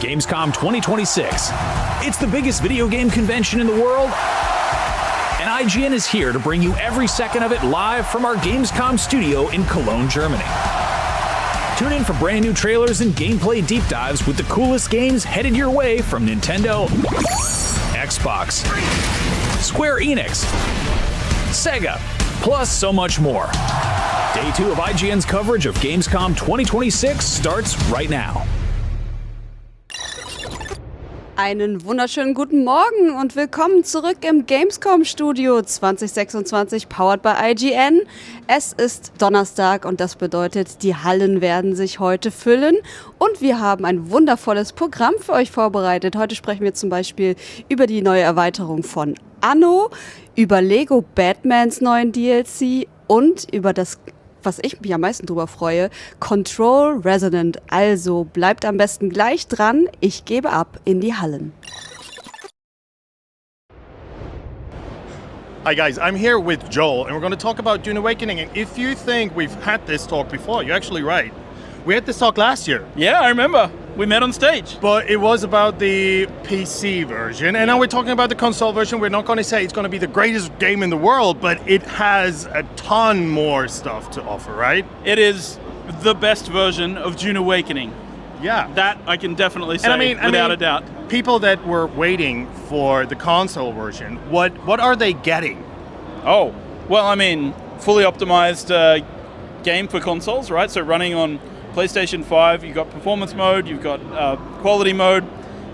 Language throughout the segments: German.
Gamescom 2026. It's the biggest video game convention in the world, and IGN is here to bring you every second of it live from our Gamescom studio in Cologne, Germany. Tune in for brand new trailers and gameplay deep dives with the coolest games headed your way from Nintendo, Xbox, Square Enix, Sega, plus so much more. Day 2 of IGN's coverage of Gamescom 2026 starts right now. Einen wunderschönen guten Morgen und willkommen zurück im Gamescom-Studio 2026, powered by IGN. Es ist Donnerstag und das bedeutet, die Hallen werden sich heute füllen und wir haben ein wundervolles Programm für euch vorbereitet. Heute sprechen wir zum Beispiel über die neue Erweiterung von Anno, über Lego Batmans neuen DLC und über das, was ich mich am meisten drüber freue, Control Resonant. Also bleibt am besten gleich dran. Ich gebe ab in die Hallen. Hi guys, I'm here with Joel and we're going to talk about Dune Awakening, and if you think we've had this talk before, you're actually right. We had this talk last year. Yeah, I remember. We met on stage. But it was about the PC version, and now we're talking about the console version. We're not going to say it's going to be the greatest game in the world, but it has a ton more stuff to offer, right? It is the best version of Dune Awakening. Yeah. That I can definitely say without a doubt. People that were waiting for the console version, what are they getting? Oh, well, I mean, fully optimized game for consoles, right? So running on PlayStation 5, you've got performance mode, you've got quality mode.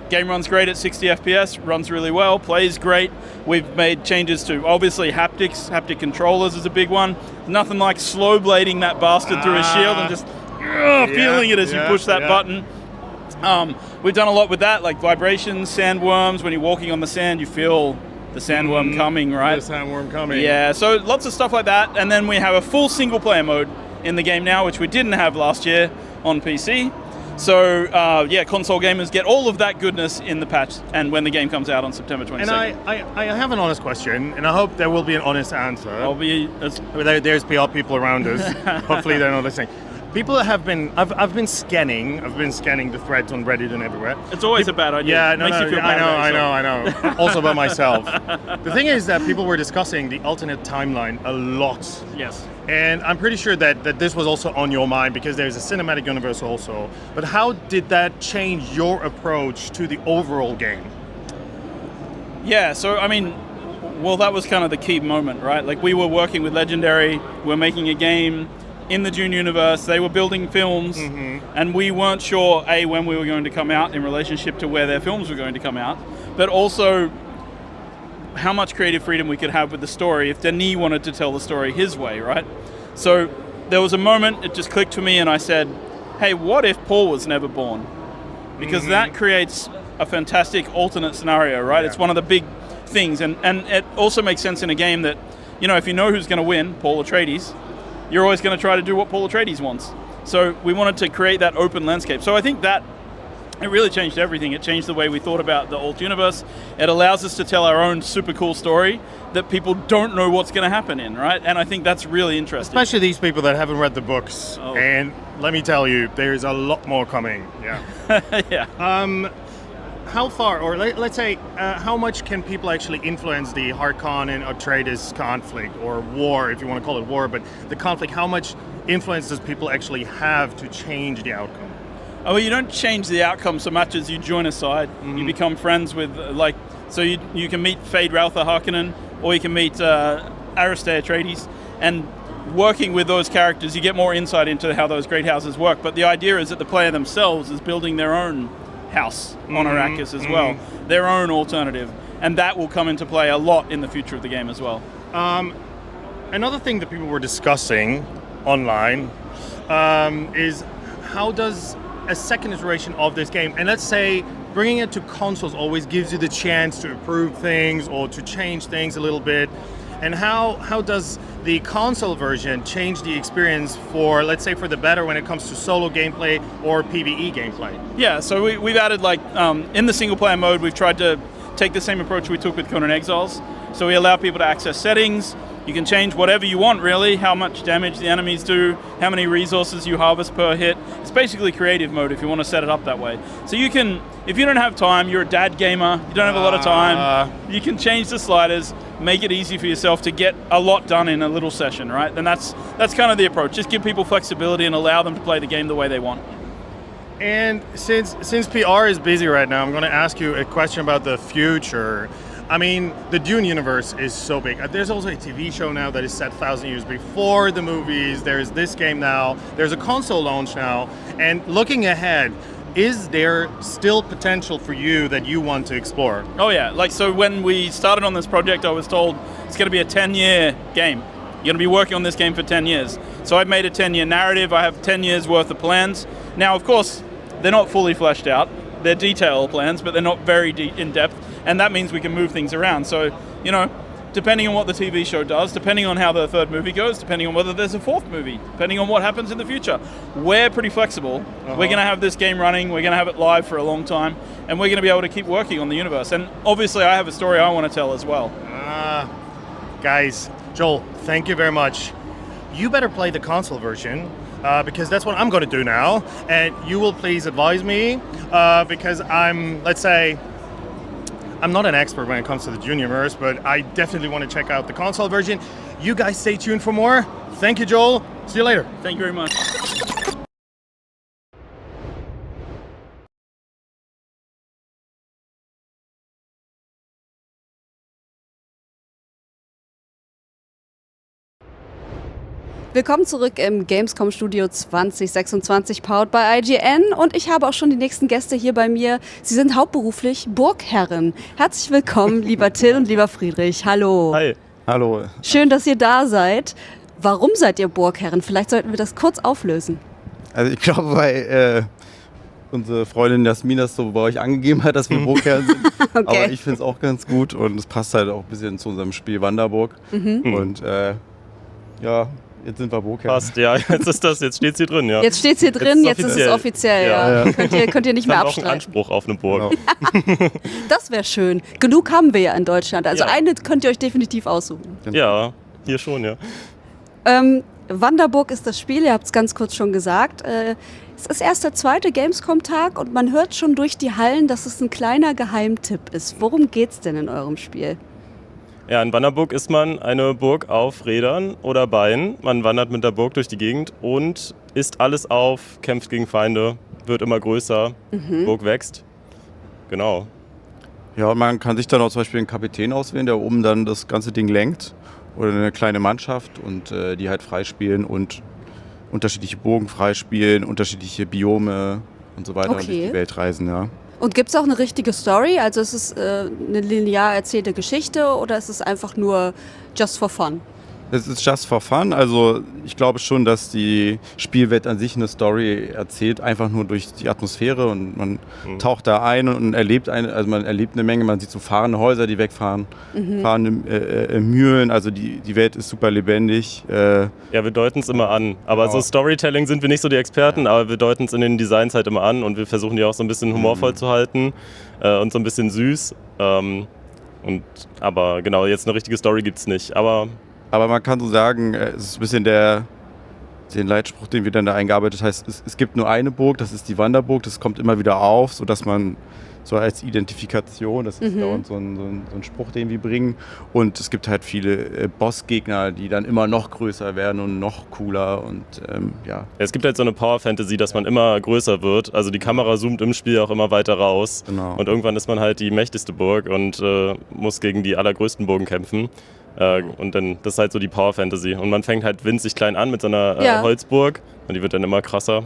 Game runs great at 60 FPS, runs really well, plays great. We've made changes to, obviously, haptics. Haptic controllers is a big one. Nothing like slow blading that bastard through his shield and just feeling it as you push that button. We've done a lot with that, like vibrations, sandworms. When you're walking on the sand, you feel the sandworm coming, right? The sandworm coming. Yeah, so lots of stuff like that. And then we have a full single-player mode in the game now, which we didn't have last year on PC. So, console gamers get all of that goodness in the patch and when the game comes out on September 22nd. And I have an honest question, and I hope there will be an honest answer. There's PR people around us. Hopefully they're not listening. People have been, I've been scanning the threads on Reddit and everywhere. It's always a bad idea. Yeah, Makes you feel bad I know. Also about myself. The thing is that people were discussing the alternate timeline a lot. Yes. And I'm pretty sure that this was also on your mind because there's a cinematic universe also. But how did that change your approach to the overall game? Yeah, so I mean, well, that was kind of the key moment, right? Like we were working with Legendary, we're making a game in the Dune universe, they were building films, and we weren't sure, A, when we were going to come out in relationship to where their films were going to come out, but also how much creative freedom we could have with the story if Denis wanted to tell the story his way, right? So there was a moment, it just clicked for me, and I said, hey, what if Paul was never born? Because that creates a fantastic alternate scenario, right? Yeah. It's one of the big things, and it also makes sense in a game that, you know, if you know who's going to win, Paul Atreides, you're always going to try to do what Paul Atreides wants. So we wanted to create that open landscape. So I think that it really changed everything. It changed the way we thought about the alt universe. It allows us to tell our own super cool story that people don't know what's going to happen in, right? And I think that's really interesting. Especially these people that haven't read the books. Oh. And let me tell you, there's a lot more coming. Yeah. Yeah. How far, or let's say, how much can people actually influence the Harkonnen and Atreides conflict, or war, if you want to call it war, but the conflict, how much influence does people actually have to change the outcome? Oh, well, you don't change the outcome so much as you join a side. You become friends with, so you can meet Fade Raltha Harkonnen, or you can meet Aristae Atreides, and working with those characters, you get more insight into how those great houses work. But the idea is that the player themselves is building their own house on Arrakis as well, their own alternative, and that will come into play a lot in the future of the game as well. Another thing that people were discussing online is how does a second iteration of this game, and let's say bringing it to consoles always gives you the chance to improve things or to change things a little bit, and how does the console version change the experience for, let's say, for the better when it comes to solo gameplay or PvE gameplay? Yeah, so we've added, in the single player mode, we've tried to take the same approach we took with Conan Exiles. So we allow people to access settings. You can change whatever you want, really, how much damage the enemies do, how many resources you harvest per hit. It's basically creative mode if you want to set it up that way. So you can, if you don't have time, you're a dad gamer, you don't have a lot of time, you can change the sliders, make it easy for yourself to get a lot done in a little session, right? And that's kind of the approach. Just give people flexibility and allow them to play the game the way they want. And since PR is busy right now, I'm going to ask you a question about the future. I mean, the Dune universe is so big. There's also a TV show now that is set 1,000 years before the movies. There's this game now. There's a console launch now. And looking ahead, is there still potential for you that you want to explore? Oh yeah, so when we started on this project, I was told it's going to be a 10-year game. You're going to be working on this game for 10 years. So I've made a 10-year narrative. I have 10 years worth of plans. Now, of course, they're not fully fleshed out. They're detailed plans, but they're not very in-depth. And that means we can move things around. So, depending on what the TV show does, depending on how the third movie goes, depending on whether there's a fourth movie, depending on what happens in the future, we're pretty flexible. We're going to have this game running. We're going to have it live for a long time. And we're going to be able to keep working on the universe. And obviously, I have a story I want to tell as well. Guys, Joel, thank you very much. You better play the console version. because that's what I'm going to do now. And you will please advise me because I'm not an expert when it comes to the Juniorverse, but I definitely want to check out the console version. You guys stay tuned for more. Thank you, Joel. See you later. Thank you very much. Willkommen zurück im Gamescom Studio 2026, powered by IGN. Und ich habe auch schon die nächsten Gäste hier bei mir. Sie sind hauptberuflich Burgherren. Herzlich willkommen, lieber Till und lieber Friedrich. Hallo. Hi. Hallo. Schön, dass ihr da seid. Warum seid ihr Burgherren? Vielleicht sollten wir das kurz auflösen. Also ich glaube, weil unsere Freundin Jasmin das so bei euch angegeben hat, dass wir Burgherren sind. Okay. Aber ich finde es auch ganz gut und es passt halt auch ein bisschen zu unserem Spiel Wanderburg. Und ja, jetzt sind wir Burgherren. Passt, ja, jetzt steht's hier drin, ja. Jetzt steht's hier drin, jetzt ist es offiziell. Ja. Ja. Könnt ihr nicht mehr Auch einen abstreiten. Anspruch auf eine Burg. Genau. Das wäre schön. Genug haben wir ja in Deutschland. Also Ja. eine könnt ihr euch definitiv aussuchen. Ja, hier schon, ja. Wanderburg ist das Spiel, ihr habt es ganz kurz schon gesagt. Es ist erst der zweite Gamescom-Tag und man hört schon durch die Hallen, dass es ein kleiner Geheimtipp ist. Worum geht's denn in eurem Spiel? Ja, in Wanderburg ist man eine Burg auf Rädern oder Beinen. Man wandert mit der Burg durch die Gegend und isst alles auf, kämpft gegen Feinde, wird immer größer, Burg wächst. Genau. Ja, und man kann sich dann auch zum Beispiel einen Kapitän auswählen, der oben dann das ganze Ding lenkt. Oder eine kleine Mannschaft und die halt freispielen und unterschiedliche Burgen freispielen, unterschiedliche Biome und so weiter und durch die Welt reisen, ja. Und gibt es auch eine richtige Story? Also ist es eine linear erzählte Geschichte oder ist es einfach nur just for fun? Es ist just for fun, also ich glaube schon, dass die Spielwelt an sich eine Story erzählt, einfach nur durch die Atmosphäre und man taucht da ein und erlebt man erlebt eine Menge, man sieht so fahrende Häuser, die wegfahren, fahrende Mühlen, also die Welt ist super lebendig. Ja, wir deuten es immer an, aber so Storytelling sind wir nicht so die Experten, aber wir deuten es in den Designs halt immer an und wir versuchen die auch so ein bisschen humorvoll zu halten und so ein bisschen süß. Aber genau, jetzt eine richtige Story gibt's nicht, aber man kann so sagen, es ist ein bisschen den Leitspruch, den wir dann da eingearbeitet haben, heißt, es gibt nur eine Burg, das ist die Wanderburg, das kommt immer wieder auf, sodass man so als Identifikation, das ist dauernd so ein Spruch, den wir bringen. Und es gibt halt viele Bossgegner, die dann immer noch größer werden und noch cooler und ja. Es gibt halt so eine Power-Fantasy, dass man immer größer wird. Also die Kamera zoomt im Spiel auch immer weiter raus. Genau. Und irgendwann ist man halt die mächtigste Burg und muss gegen die allergrößten Burgen kämpfen. Und dann, das ist halt so die Power-Fantasy. Und man fängt halt winzig klein an mit so einer Holzburg und die wird dann immer krasser.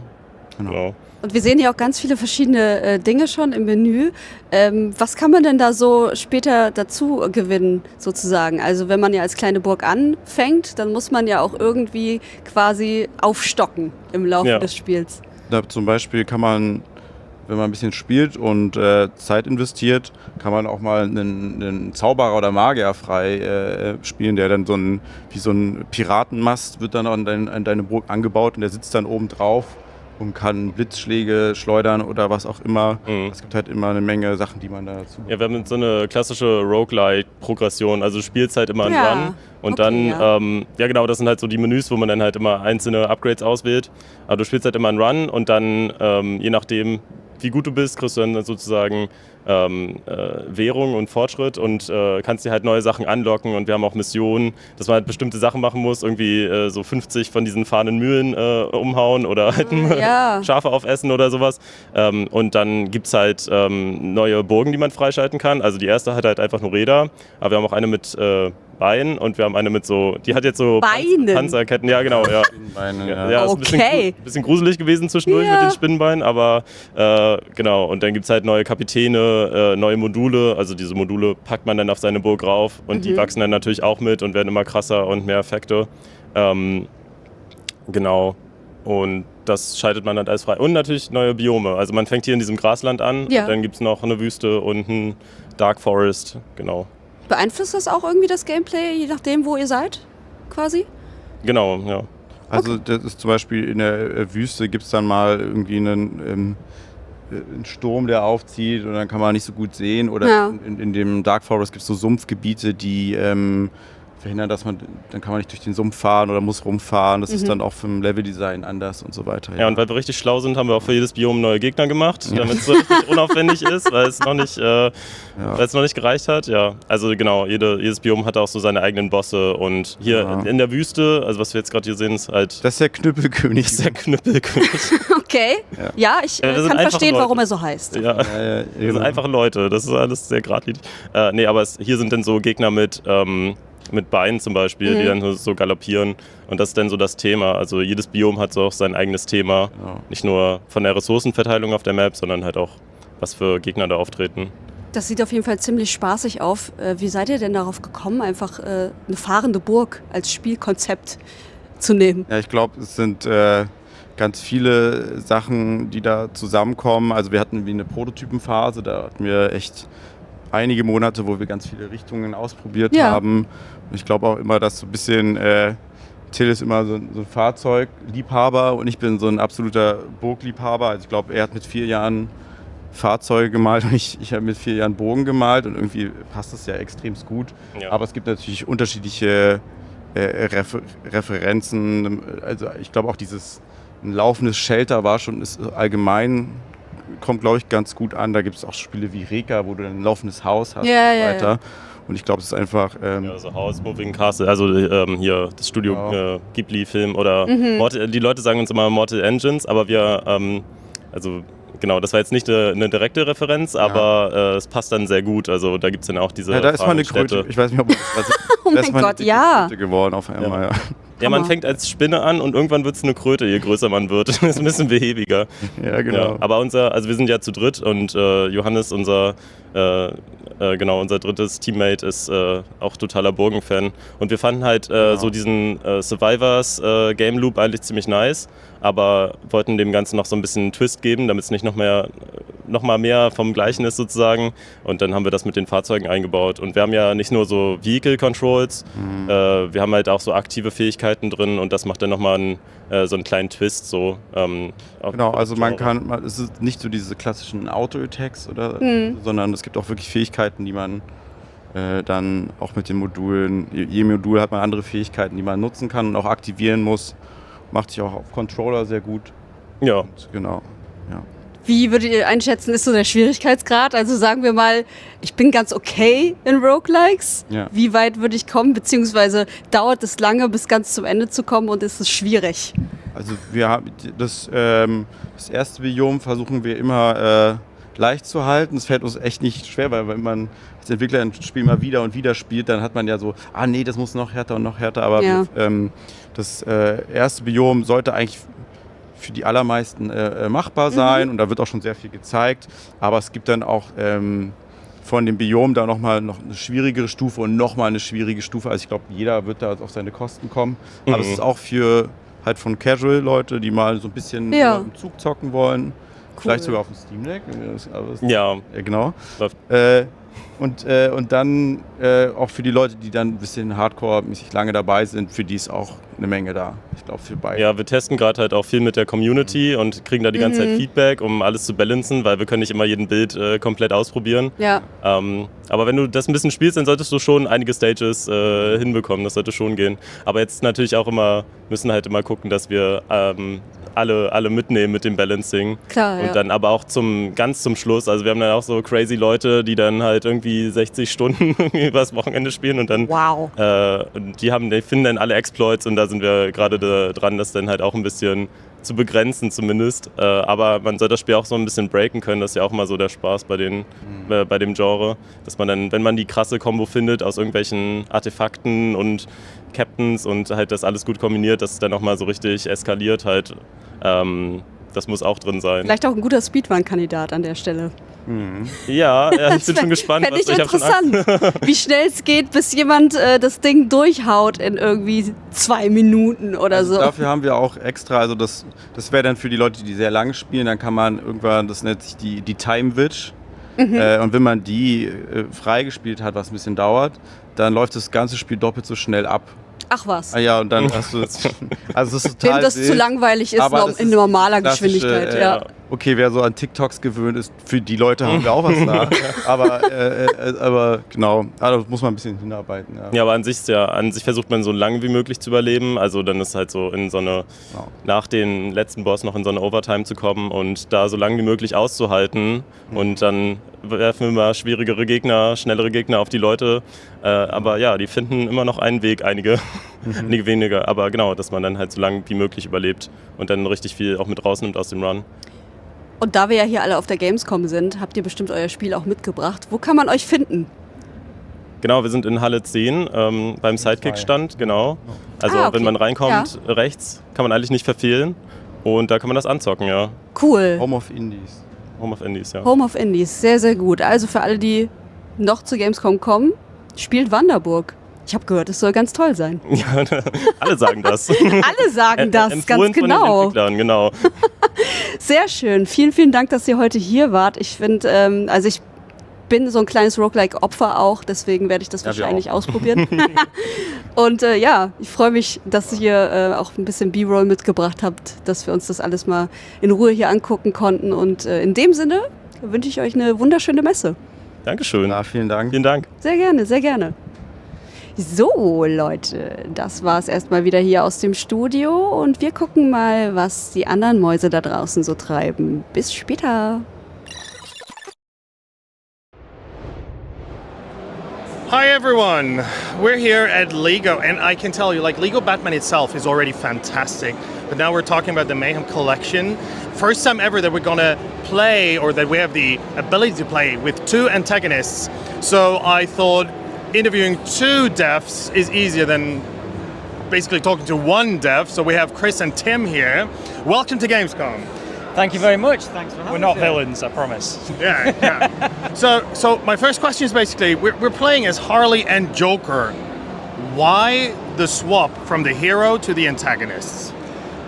Genau. Und wir sehen hier auch ganz viele verschiedene Dinge schon im Menü. Was kann man denn da so später dazu gewinnen, sozusagen? Also wenn man ja als kleine Burg anfängt, dann muss man ja auch irgendwie quasi aufstocken im Laufe des Spiels. Da zum Beispiel kann man, wenn man ein bisschen spielt und Zeit investiert, kann man auch mal einen Zauberer oder Magier frei spielen, der dann wie so ein Piratenmast wird dann an deine Burg angebaut und der sitzt dann oben drauf und kann Blitzschläge schleudern oder was auch immer. Es gibt halt immer eine Menge Sachen, die man dazu... Ja, wir haben so eine klassische Roguelike-Progression, also du spielst halt immer einen Run und dann, genau, das sind halt so die Menüs, wo man dann halt immer einzelne Upgrades auswählt. Aber du spielst halt immer einen Run und dann, je nachdem, wie gut du bist, kriegst du dann sozusagen Währung und Fortschritt und kannst dir halt neue Sachen anlocken und wir haben auch Missionen, dass man halt bestimmte Sachen machen muss, irgendwie so 50 von diesen fahrenden Mühlen umhauen oder halt Schafe aufessen oder sowas. Und dann gibt es halt neue Burgen, die man freischalten kann. Also die erste hat halt einfach nur Räder, aber wir haben auch eine mit Beinen und wir haben eine mit so, die hat jetzt so Panzerketten, ja genau, ja. Spinnenbeine, Ist ein bisschen gruselig gewesen zwischendurch mit den Spinnenbeinen, aber genau, und dann gibt es halt neue Kapitäne, neue Module, also diese Module packt man dann auf seine Burg rauf und die wachsen dann natürlich auch mit und werden immer krasser und mehr Effekte. Genau, und das schaltet man dann alles frei. Und natürlich neue Biome, also man fängt hier in diesem Grasland an und dann gibt es noch eine Wüste und ein Dark Forest, genau. Beeinflusst das auch irgendwie das Gameplay, je nachdem, wo ihr seid, quasi? Genau, ja. Also das ist zum Beispiel in der Wüste gibt es dann mal irgendwie einen Sturm, der aufzieht und dann kann man nicht so gut sehen. Oder in dem Dark Forest gibt es so Sumpfgebiete, die verhindern, dann kann man nicht durch den Sumpf fahren oder muss rumfahren. Das ist dann auch vom Leveldesign anders und so weiter. Ja, und weil wir richtig schlau sind, haben wir auch für jedes Biom neue Gegner gemacht, damit es so richtig unaufwendig ist, weil es noch nicht gereicht hat. Ja, also genau, jedes Biom hat auch so seine eigenen Bosse und hier in der Wüste, also was wir jetzt gerade hier sehen, ist halt... Das ist der Knüppelkönig. Okay, ich kann verstehen, warum er so heißt. Ja, das sind einfache Leute, das ist alles sehr geradlinig. Aber hier sind dann so Gegner mit Beinen zum Beispiel, die dann so galoppieren. Und das ist dann so das Thema. Also jedes Biom hat so auch sein eigenes Thema. Ja. Nicht nur von der Ressourcenverteilung auf der Map, sondern halt auch, was für Gegner da auftreten. Das sieht auf jeden Fall ziemlich spaßig auf. Wie seid ihr denn darauf gekommen, einfach eine fahrende Burg als Spielkonzept zu nehmen? Ja, ich glaube, es sind ganz viele Sachen, die da zusammenkommen. Also wir hatten wie eine Prototypenphase, da hatten wir echt einige Monate, wo wir ganz viele Richtungen ausprobiert haben. Und ich glaube auch immer, dass so ein bisschen Till ist immer so ein Fahrzeugliebhaber und ich bin so ein absoluter Burgliebhaber. Also ich glaube, er hat mit 4 Jahren Fahrzeuge gemalt und ich habe mit 4 Jahren Bogen gemalt und irgendwie passt das ja extrem gut. Ja. Aber es gibt natürlich unterschiedliche Referenzen. Also ich glaube auch ein laufendes Shelter ist allgemein, kommt glaube ich ganz gut an. Da gibt es auch Spiele wie Reka, wo du ein laufendes Haus hast und so weiter. Ja. Und ich glaube, es ist einfach... also House, Moving Castle, also hier das Studio Ghibli-Film oder die Leute sagen uns immer Mortal Engines, aber wir, genau, das war jetzt nicht eine direkte Referenz, aber es passt dann sehr gut. Also da gibt es dann auch diese da ist mal eine Kröte. Ich weiß nicht, ob das oh mein Gott, Kröte geworden auf einmal. Ja, man fängt als Spinne an und irgendwann wird es eine Kröte, je größer man wird. Das ist ein bisschen behäbiger. Ja, genau. Ja, aber wir sind ja zu dritt und Johannes, unser drittes Teammate, ist auch totaler Burgen-Fan. Und wir fanden halt so diesen Survivors Game Loop eigentlich ziemlich nice, aber wollten dem Ganzen noch so ein bisschen einen Twist geben, damit es nicht noch mal mehr vom Gleichen ist sozusagen. Und dann haben wir das mit den Fahrzeugen eingebaut. Und wir haben ja nicht nur so Vehicle Controls, wir haben halt auch so aktive Fähigkeiten drin und das macht dann nochmal so einen kleinen Twist. So, genau, also es ist nicht so diese klassischen Auto-Attacks sondern es gibt auch wirklich Fähigkeiten, die man dann auch mit den Modulen, je Modul hat man andere Fähigkeiten, die man nutzen kann und auch aktivieren muss. Macht sich auch auf Controller sehr gut. Ja. Und genau, ja. Wie würdet ihr einschätzen, ist so der Schwierigkeitsgrad? Also sagen wir mal, ich bin ganz okay in Roguelikes. Ja. Wie weit würde ich kommen? Beziehungsweise dauert es lange, bis ganz zum Ende zu kommen und ist es schwierig? Also wir haben das erste Biom versuchen wir immer leicht zu halten. Es fällt uns echt nicht schwer, weil wenn man als Entwickler ein Spiel mal wieder und wieder spielt, dann hat man ja so, nee, das muss noch härter und noch härter. Aber das erste Biom sollte eigentlich für die allermeisten machbar sein und da wird auch schon sehr viel gezeigt. Aber es gibt dann auch von dem Biom da noch eine schwierigere Stufe und nochmal eine schwierige Stufe. Also ich glaube, jeder wird da auf seine Kosten kommen. Aber es ist auch für halt von Casual-Leute, die mal so ein bisschen im Zug zocken wollen. Cool. Vielleicht sogar auf dem Steam Deck. Ja, genau. Und dann auch für die Leute, die dann ein bisschen hardcore-mäßig lange dabei sind, für die ist auch eine Menge da. Ich glaube, für beide. Ja, wir testen gerade halt auch viel mit der Community und kriegen da die ganze Zeit Feedback, um alles zu balancen, weil wir können nicht immer jeden Bild komplett ausprobieren. Ja. Aber wenn du das ein bisschen spielst, dann solltest du schon einige Stages hinbekommen. Das sollte schon gehen. Aber jetzt natürlich auch müssen halt immer gucken, dass wir alle mitnehmen mit dem Balancing. Klar, und dann aber auch ganz zum Schluss. Also wir haben dann auch so crazy Leute, die dann halt irgendwie 60 Stunden übers Wochenende spielen und dann die finden dann alle Exploits und da sind wir gerade dran, das dann halt auch ein bisschen zu begrenzen zumindest. Aber man soll das Spiel auch so ein bisschen breaken können. Das ist ja auch mal so der Spaß bei dem Genre, dass man dann, wenn man die krasse Kombo findet aus irgendwelchen Artefakten und Captains und halt das alles gut kombiniert, dass es dann auch mal so richtig eskaliert halt. Das muss auch drin sein. Vielleicht auch ein guter Speedrun-Kandidat an der Stelle. Ja, ich bin schon gespannt. Fände ich interessant, wie schnell es geht, bis jemand das Ding durchhaut in irgendwie 2 Minuten oder so. Dafür haben wir auch extra, also das wäre dann für die Leute, die sehr lange spielen, dann kann man irgendwann, das nennt sich die Time Witch. Und wenn man die freigespielt hat, was ein bisschen dauert, dann läuft das ganze Spiel doppelt so schnell ab. Ach was. Ah ja, und dann hast du das. Also das ist total Dem das wild, zu langweilig ist, aber das in ist normaler klassische, Geschwindigkeit. Ja. Okay, wer so an TikToks gewöhnt ist, für die Leute haben wir auch was nach. aber genau, da muss man ein bisschen hinarbeiten. Ja. Ja, aber an sich versucht man so lange wie möglich zu überleben. Also dann ist halt so in so eine, nach den letzten Boss noch in so eine Overtime zu kommen und da so lange wie möglich auszuhalten. Und dann werfen wir mal schwierigere Gegner, schnellere Gegner auf die Leute. Aber ja, die finden immer noch einen Weg, einige weniger. Aber genau, dass man dann halt so lange wie möglich überlebt und dann richtig viel auch mit rausnimmt aus dem Run. Und da wir ja hier alle auf der Gamescom sind, habt ihr bestimmt euer Spiel auch mitgebracht. Wo kann man euch finden? Genau, wir sind in Halle 10 beim Sidekick-Stand, genau. Also okay. wenn man reinkommt, rechts, kann man eigentlich nicht verfehlen. Und da kann man das anzocken, ja. Cool. Home of Indies. Home of Indies, ja. Home of Indies, sehr, sehr gut. Also für alle, die noch zu Gamescom kommen, spielt Wanderburg. Ich habe gehört, es soll ganz toll sein. Ja, alle sagen das. Alle sagen das, ganz Empfohlen von den genau. Entwicklern, genau. Sehr schön. Vielen, vielen Dank, dass ihr heute hier wart. Ich finde, also ich bin so ein kleines Roguelike-Opfer auch, deswegen werde ich das wahrscheinlich ausprobieren. Und ja, ich freue mich, dass ihr auch ein bisschen B-Roll mitgebracht habt, dass wir uns das alles mal in Ruhe hier angucken konnten. Und in dem Sinne wünsche ich euch eine wunderschöne Messe. Dankeschön. Na, vielen Dank. Vielen Dank. Sehr gerne, sehr gerne. So, Leute, das war es erstmal wieder hier aus dem Studio und wir gucken mal, was die anderen Mäuse da draußen so treiben. Bis später. Hi everyone, we're here at Lego and I can tell you, like, Lego Batman itself is already fantastic, but now we're talking about the Mayhem collection. First time ever that we're gonna play, or that we have the ability to play with two antagonists. So I thought interviewing two devs is easier than basically talking to one dev. So we have Chris and Tim here. Welcome to Gamescom. Thank you very much. Thanks for having us. We're not here. villains, I promise. Yeah. So my first question is basically, we're playing as Harley and Joker. Why the swap from the hero to the antagonists?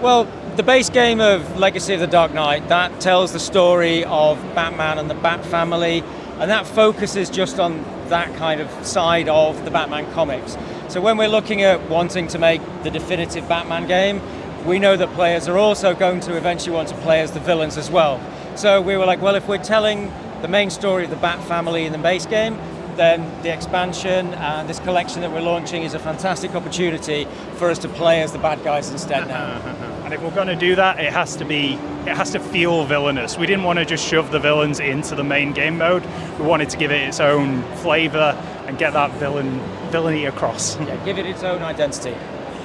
Well, the base game of Legacy of the Dark Knight, that tells the story of Batman and the Bat family, and that focuses just on that kind of side of the Batman comics. So when we're looking at wanting to make the definitive Batman game, we know that players are also going to eventually want to play as the villains as well. So we were like, well, if we're telling the main story of the Bat family in the base game, then the expansion and this collection that we're launching is a fantastic opportunity for us to play as the bad guys instead now. And if we're going to do that, it has to feel villainous. We didn't want to just shove the villains into the main game mode. We wanted to give it its own flavor and get that villainy across. Yeah, give it its own identity.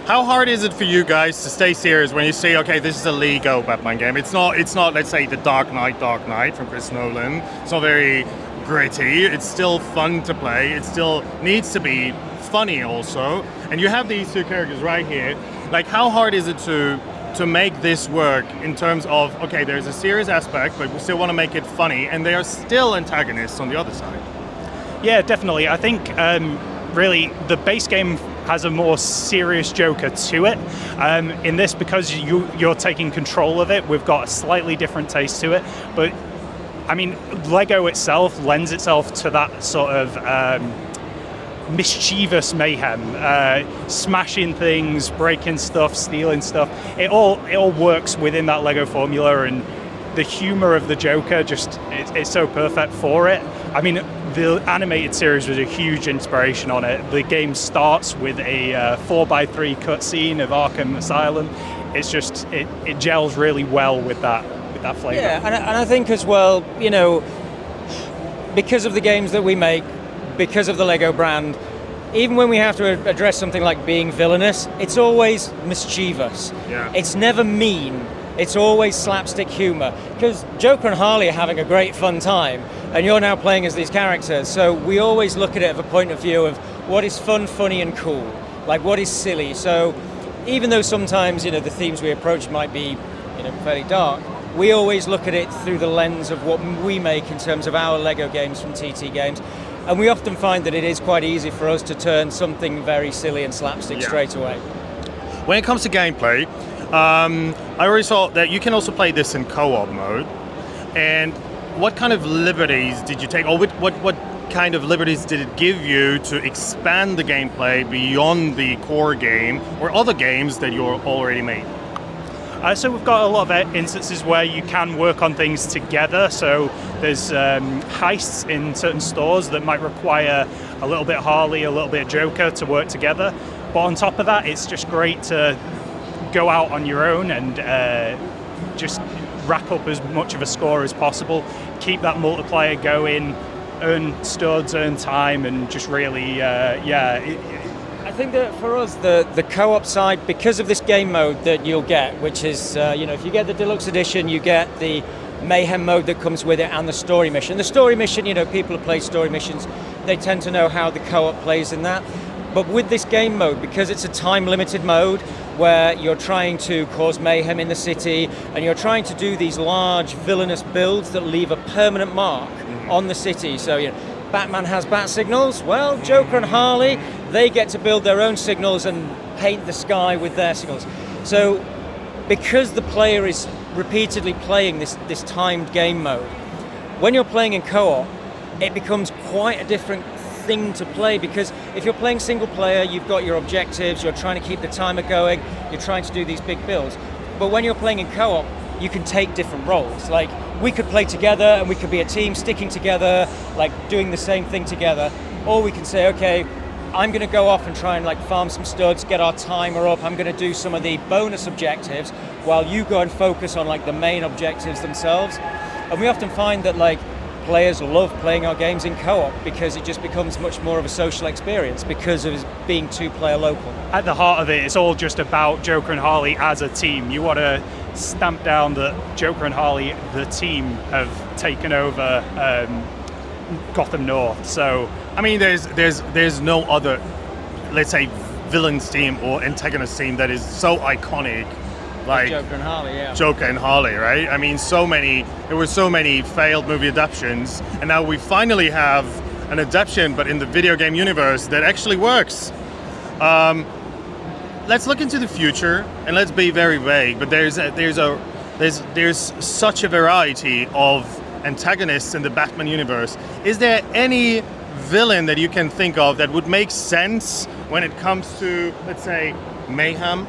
How hard is it for you guys to stay serious when you say, okay, this is a Lego Batman game? It's not, let's say, the Dark Knight from Chris Nolan. It's not very gritty. It's still fun to play. It still needs to be funny also. And you have these two characters right here. Like, how hard is it to make this work in terms of, okay, there's a serious aspect, but we still want to make it funny, and they are still antagonists on the other side? Yeah, definitely. I think really the base game has a more serious Joker to it. In this, because you're taking control of it, we've got a slightly different taste to it. But I mean, Lego itself lends itself to that sort of mischievous mayhem, smashing things, breaking stuff, stealing stuff. It all works within that Lego formula, and the humor of the Joker it's so perfect for it. I mean, the animated series was a huge inspiration on it. The game starts with a 4x3 cutscene of Arkham Asylum. It's just it gels really well with that flavor. Yeah, and I think as well, you know, because of the games that we make, because of the Lego brand, even when we have to address something like being villainous, it's always mischievous. Yeah. It's never mean. It's always slapstick humor. Because Joker and Harley are having a great fun time, and you're now playing as these characters. So we always look at it from a point of view of what is fun, funny, and cool. Like, what is silly. So even though sometimes, you know, the themes we approach might be, you know, fairly dark, we always look at it through the lens of what we make in terms of our Lego games from TT Games. And we often find that it is quite easy for us to turn something very silly and slapstick straight away. When it comes to gameplay, I already saw that you can also play this in co-op mode. And what kind of liberties did you take, or what kind of liberties did it give you to expand the gameplay beyond the core game or other games that you already made? So we've got a lot of instances where you can work on things together. So there's heists in certain stores that might require a little bit Harley, a little bit Joker to work together. But on top of that, it's just great to go out on your own and just rack up as much of a score as possible, keep that multiplier going, earn studs, earn time, and just really, I think that for us, the co-op side, because of this game mode that you'll get, which is, if you get the deluxe edition, you get the mayhem mode that comes with it and the story mission. The story mission, people who play story missions, they tend to know how the co-op plays in that. But with this game mode, because it's a time-limited mode where you're trying to cause mayhem in the city and you're trying to do these large villainous builds that leave a permanent mark on the city. So, Batman has bat signals. Well, Joker and Harley, they get to build their own signals and paint the sky with their signals. So, because the player is repeatedly playing this timed game mode, when you're playing in co-op, it becomes quite a different thing to play, because if you're playing single player, you've got your objectives, you're trying to keep the timer going, you're trying to do these big builds. But when you're playing in co-op, you can take different roles. Like, we could play together and we could be a team sticking together, like doing the same thing together. Or we can say, okay, I'm going to go off and try and farm some studs, get our timer up, I'm going to do some of the bonus objectives while you go and focus on the main objectives themselves. And we often find that players love playing our games in co-op because it just becomes much more of a social experience because of being two-player local. At the heart of it, it's all just about Joker and Harley as a team. You want to stamp down that Joker and Harley, the team, have taken over Gotham North. So, I mean, there's no other, let's say, villains team or antagonist team that is so iconic like Joker and Harley, yeah. Joker and Harley, right? I mean, there were so many failed movie adaptations, and now we finally have an adaptation, but in the video game universe that actually works. Let's look into the future, and let's be very vague. But there's such a variety of antagonists in the Batman universe. Is there any villain that you can think of that would make sense when it comes to, let's say, mayhem?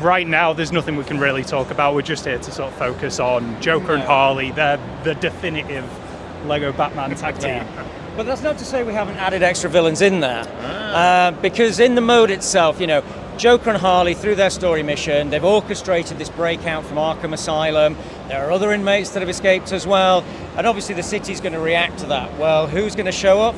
Right now, there's nothing we can really talk about. We're just here to sort of focus on Joker and Harley. They're the definitive Lego Batman tag team. Yeah. But that's not to say we haven't added extra villains in there. Because in the mode itself, Joker and Harley, through their story mission, they've orchestrated this breakout from Arkham Asylum. There are other inmates that have escaped as well. And obviously the city's going to react to that. Well, who's going to show up?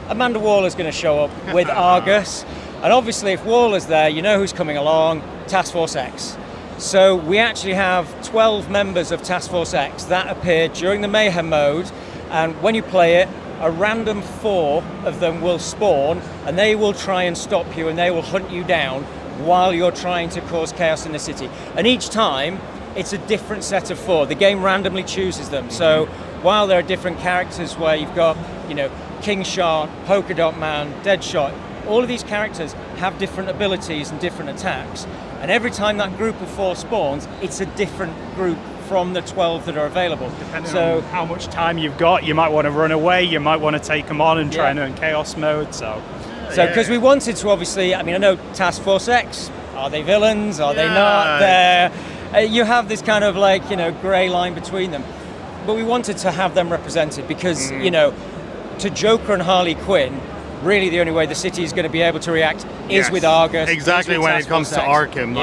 Amanda Waller's going to show up with Argus. And obviously if Waller's there, you know who's coming along, Task Force X. So we actually have 12 members of Task Force X that appear during the Mayhem mode, and when you play it, a random 4 of them will spawn, and they will try and stop you, and they will hunt you down while you're trying to cause chaos in the city. And each time, it's a different set of 4. The game randomly chooses them. So while there are different characters where you've got, King Shark, Polka Dot Man, Deadshot, all of these characters have different abilities and different attacks. And every time that group of 4 spawns, it's a different group from the 12 that are available. Depending on how much time you've got, you might want to run away, you might want to take them on and try and earn chaos mode. So because we wanted to, obviously, I know Task Force X, are they villains? Are they not? You have this kind of grey line between them. But we wanted to have them represented because, to Joker and Harley Quinn, really the only way the city is going to be able to react is with Argus. Exactly, when it comes to Arkham.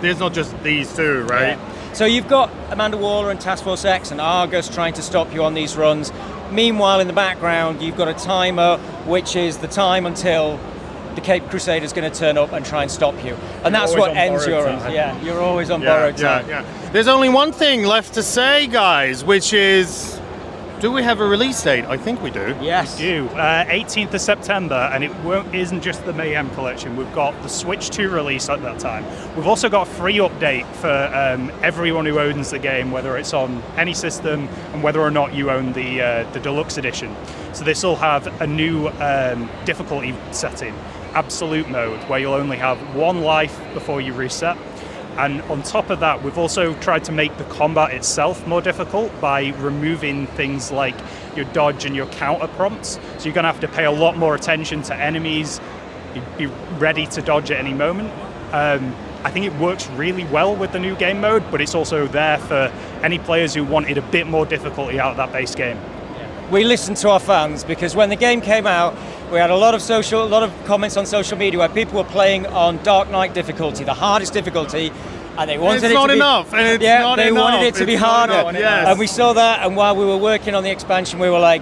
There's not just these two, right? Yeah. So you've got Amanda Waller and Task Force X and Argus trying to stop you on these runs. Meanwhile, in the background, you've got a timer, which is the time until the Cape Crusader is going to turn up and try and stop you. And that's what ends your run. Yeah, you're always on borrowed time. There's only one thing left to say, guys, which is, do we have a release date? I think we do. Yes. We do. 18th of September, and it isn't just the Mayhem collection. We've got the Switch 2 release at that time. We've also got a free update for everyone who owns the game, whether it's on any system and whether or not you own the deluxe edition. So this will have a new difficulty setting, absolute mode, where you'll only have 1 life before you reset. And on top of that, we've also tried to make the combat itself more difficult by removing things like your dodge and your counter prompts. So you're going to have to pay a lot more attention to enemies, be ready to dodge at any moment. I think it works really well with the new game mode, but it's also there for any players who wanted a bit more difficulty out of that base game. We listened to our fans because when the game came out, we had a lot of comments on social media where people were playing on Dark Knight difficulty, the hardest difficulty, and they wanted it's it not to be enough. And it's yeah, not they enough. wanted it to be It's harder. not enough, yes. And we saw that, and while we were working on the expansion, we were like,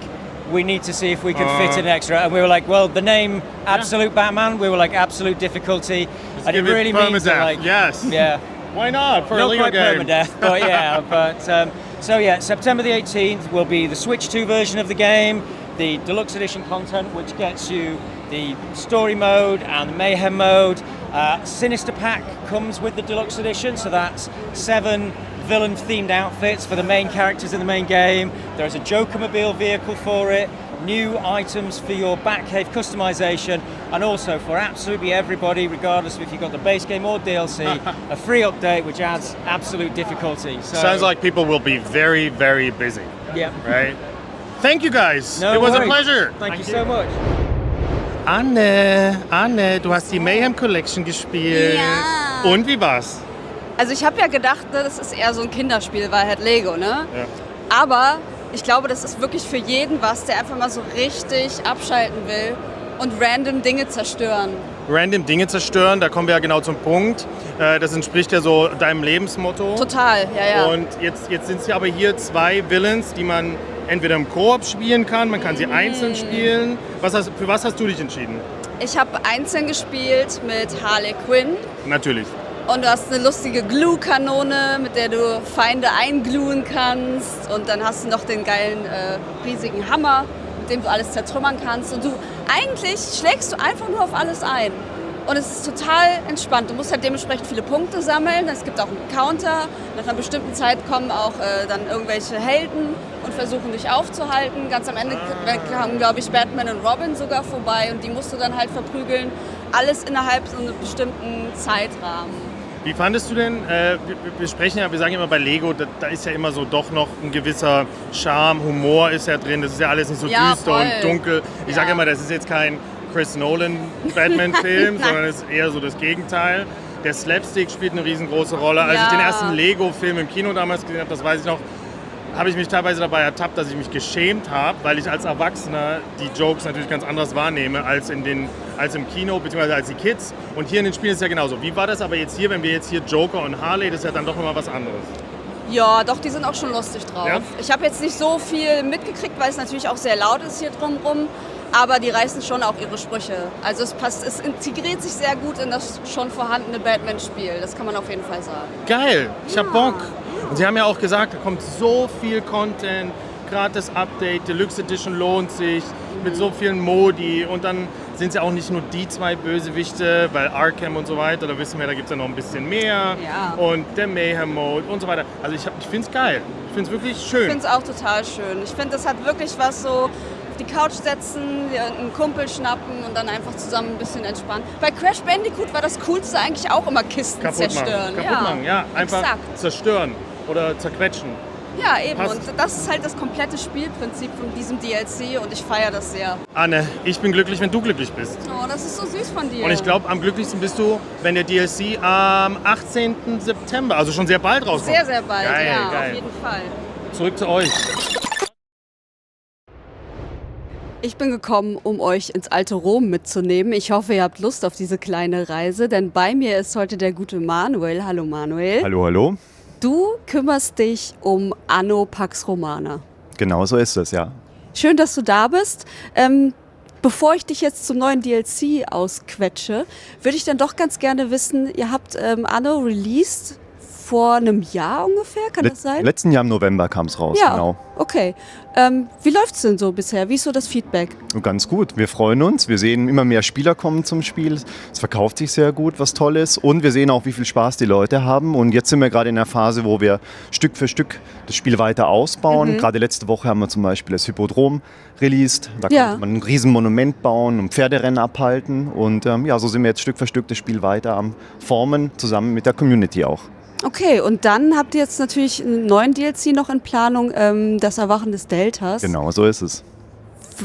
we need to see if we can fit in extra. And we were like, well, the name Absolute Batman, we were like, absolute difficulty. Just and it give really means that, like, yes. yeah. Why not? For a Not Lego quite game. permadeath, but yeah. But September the 18th will be the Switch 2 version of the game, the deluxe edition content, which gets you the story mode and the mayhem mode. Sinister Pack comes with the deluxe edition, so that's 7 villain-themed outfits for the main characters in the main game. There's a Joker-mobile vehicle for it, new items for your Batcave customization, and also for absolutely everybody, regardless of if you've got the base game or DLC, a free update which adds absolute difficulty. So, Sounds like people will be very, very busy. Yeah. Right? Thank you guys. No It was worries. a pleasure. Thank you so much. Anne, du hast die Mayhem Collection gespielt. Ja. Und wie war's? Also ich habe ja gedacht, ne, das ist eher so ein Kinderspiel, weil halt Lego, ne? Ja. Aber ich glaube, das ist wirklich für jeden was, der einfach mal so richtig abschalten will und random Dinge zerstören. Random Dinge zerstören, da kommen wir ja genau zum Punkt. Das entspricht ja so deinem Lebensmotto. Total, ja. Und jetzt sind es ja aber hier 2 Villains, die man entweder im Koop spielen kann, man kann sie einzeln spielen. Für was hast du dich entschieden? Ich habe einzeln gespielt mit Harley Quinn. Natürlich. Und du hast eine lustige Glue-Kanone, mit der du Feinde eingluen kannst. Und dann hast du noch den geilen riesigen Hammer, mit dem du alles zertrümmern kannst. Und eigentlich schlägst du einfach nur auf alles ein. Und es ist total entspannt. Du musst halt dementsprechend viele Punkte sammeln. Es gibt auch einen Counter. Nach einer bestimmten Zeit kommen auch dann irgendwelche Helden und versuchen dich aufzuhalten. Ganz am Ende kamen, glaube ich, Batman und Robin sogar vorbei. Und die musst du dann halt verprügeln. Alles innerhalb so einem bestimmten Zeitrahmen. Wie fandest du denn, wir sprechen ja, wir sagen immer bei Lego, da ist ja immer so doch noch ein gewisser Charme, Humor ist ja drin, das ist ja alles nicht so düster voll. und dunkel. Ich sage immer, das ist jetzt kein Chris Nolan Batman-Film, sondern es ist eher so das Gegenteil. Der Slapstick spielt eine riesengroße Rolle. Als ich den ersten Lego-Film im Kino damals gesehen habe, das weiß ich noch, habe ich mich teilweise dabei ertappt, dass ich mich geschämt habe, weil ich als Erwachsener die Jokes natürlich ganz anders wahrnehme als im Kino, beziehungsweise als die Kids. Und hier in den Spielen ist es ja genauso. Wie war das aber jetzt hier, wenn wir jetzt hier Joker und Harley, das ist ja dann doch immer was anderes. Ja, doch, die sind auch schon lustig drauf. Ja? Ich habe jetzt nicht so viel mitgekriegt, weil es natürlich auch sehr laut ist hier drumherum. Aber die reißen schon auch ihre Sprüche. Also es integriert sich sehr gut in das schon vorhandene Batman-Spiel. Das kann man auf jeden Fall sagen. Geil, ich hab Bock. Und sie haben ja auch gesagt, da kommt so viel Content, gerade das Update, Deluxe Edition lohnt sich, mit so vielen Modi. Und dann sind es ja auch nicht nur die 2 Bösewichte, weil Arkham und so weiter, da wissen wir, da gibt es ja noch ein bisschen mehr. Ja. Und der Mayhem-Mode und so weiter. Also ich finde es geil, ich finde es wirklich schön. Ich finde es auch total schön. Ich finde, das hat wirklich was so auf die Couch setzen, einen Kumpel schnappen und dann einfach zusammen ein bisschen entspannen. Bei Crash Bandicoot war das Coolste eigentlich auch immer Kisten zerstören. Kaputt machen, ja. Einfach zerstören oder zerquetschen. Ja, eben. Passt. Und das ist halt das komplette Spielprinzip von diesem DLC und ich feiere das sehr. Anne, ich bin glücklich, wenn du glücklich bist. Oh, das ist so süß von dir. Und ich glaube, am glücklichsten bist du, wenn der DLC am 18. September, also schon sehr bald rauskommt. Sehr, sehr bald, geil, ja, geil. auf jeden Fall. Zurück zu euch. Ich bin gekommen, um euch ins alte Rom mitzunehmen. Ich hoffe, ihr habt Lust auf diese kleine Reise, denn bei mir ist heute der gute Manuel. Hallo Manuel. Hallo, hallo. Du kümmerst dich um Anno Pax Romana. Genau so ist es, ja. Schön, dass du da bist. Bevor ich dich jetzt zum neuen DLC ausquetsche, würde ich dann doch ganz gerne wissen, ihr habt Anno released vor einem Jahr ungefähr, kann das sein? Letzten Jahr im November kam es raus, Ja, genau. okay. Wie läuft es denn so bisher? Wie ist so das Feedback? Ganz gut, wir freuen uns. Wir sehen immer mehr Spieler kommen zum Spiel. Es verkauft sich sehr gut, was toll ist. Und wir sehen auch, wie viel Spaß die Leute haben. Und jetzt sind wir gerade in der Phase, wo wir Stück für Stück das Spiel weiter ausbauen. Gerade letzte Woche haben wir zum Beispiel das Hippodrom released. Da konnte man ein Riesenmonument bauen und Pferderennen abhalten. Und so sind wir jetzt Stück für Stück das Spiel weiter am Formen, zusammen mit der Community auch. Okay, und dann habt ihr jetzt natürlich einen neuen DLC noch in Planung, das Erwachen des Deltas. Genau, so ist es.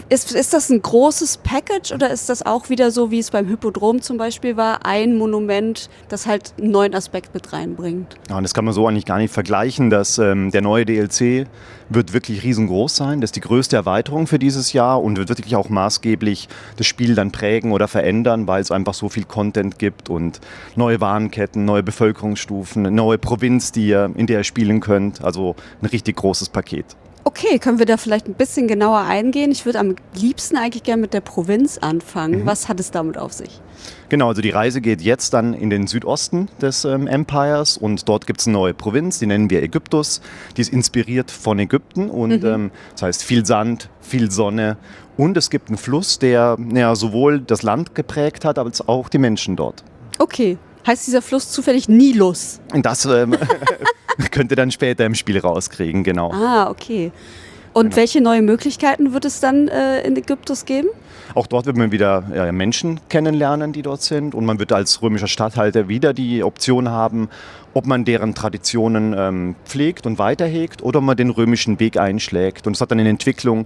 Ist das ein großes Package oder ist das auch wieder so, wie es beim Hippodrom zum Beispiel war, ein Monument, das halt einen neuen Aspekt mit reinbringt? Ja, und das kann man so eigentlich gar nicht vergleichen. Der neue DLC wird wirklich riesengroß sein. Das ist die größte Erweiterung für dieses Jahr und wird wirklich auch maßgeblich das Spiel dann prägen oder verändern, weil es einfach so viel Content gibt und neue Warenketten, neue Bevölkerungsstufen, eine neue Provinz, in der ihr spielen könnt. Also ein richtig großes Paket. Okay, können wir da vielleicht ein bisschen genauer eingehen? Ich würde am liebsten eigentlich gerne mit der Provinz anfangen. Was hat es damit auf sich? Genau, also die Reise geht jetzt dann in den Südosten des Empires und dort gibt es eine neue Provinz, die nennen wir Ägyptus. Die ist inspiriert von Ägypten und das heißt viel Sand, viel Sonne und es gibt einen Fluss, der sowohl das Land geprägt hat, als auch die Menschen dort. Okay, heißt dieser Fluss zufällig Nilus? Und das könnt ihr dann später im Spiel rauskriegen, genau. Ah, okay. Und welche neue Möglichkeiten wird es dann in Ägyptus geben? Auch dort wird man wieder Menschen kennenlernen, die dort sind. Und man wird als römischer Statthalter wieder die Option haben, ob man deren Traditionen pflegt und weiterhegt oder ob man den römischen Weg einschlägt. Und es hat dann eine Entwicklung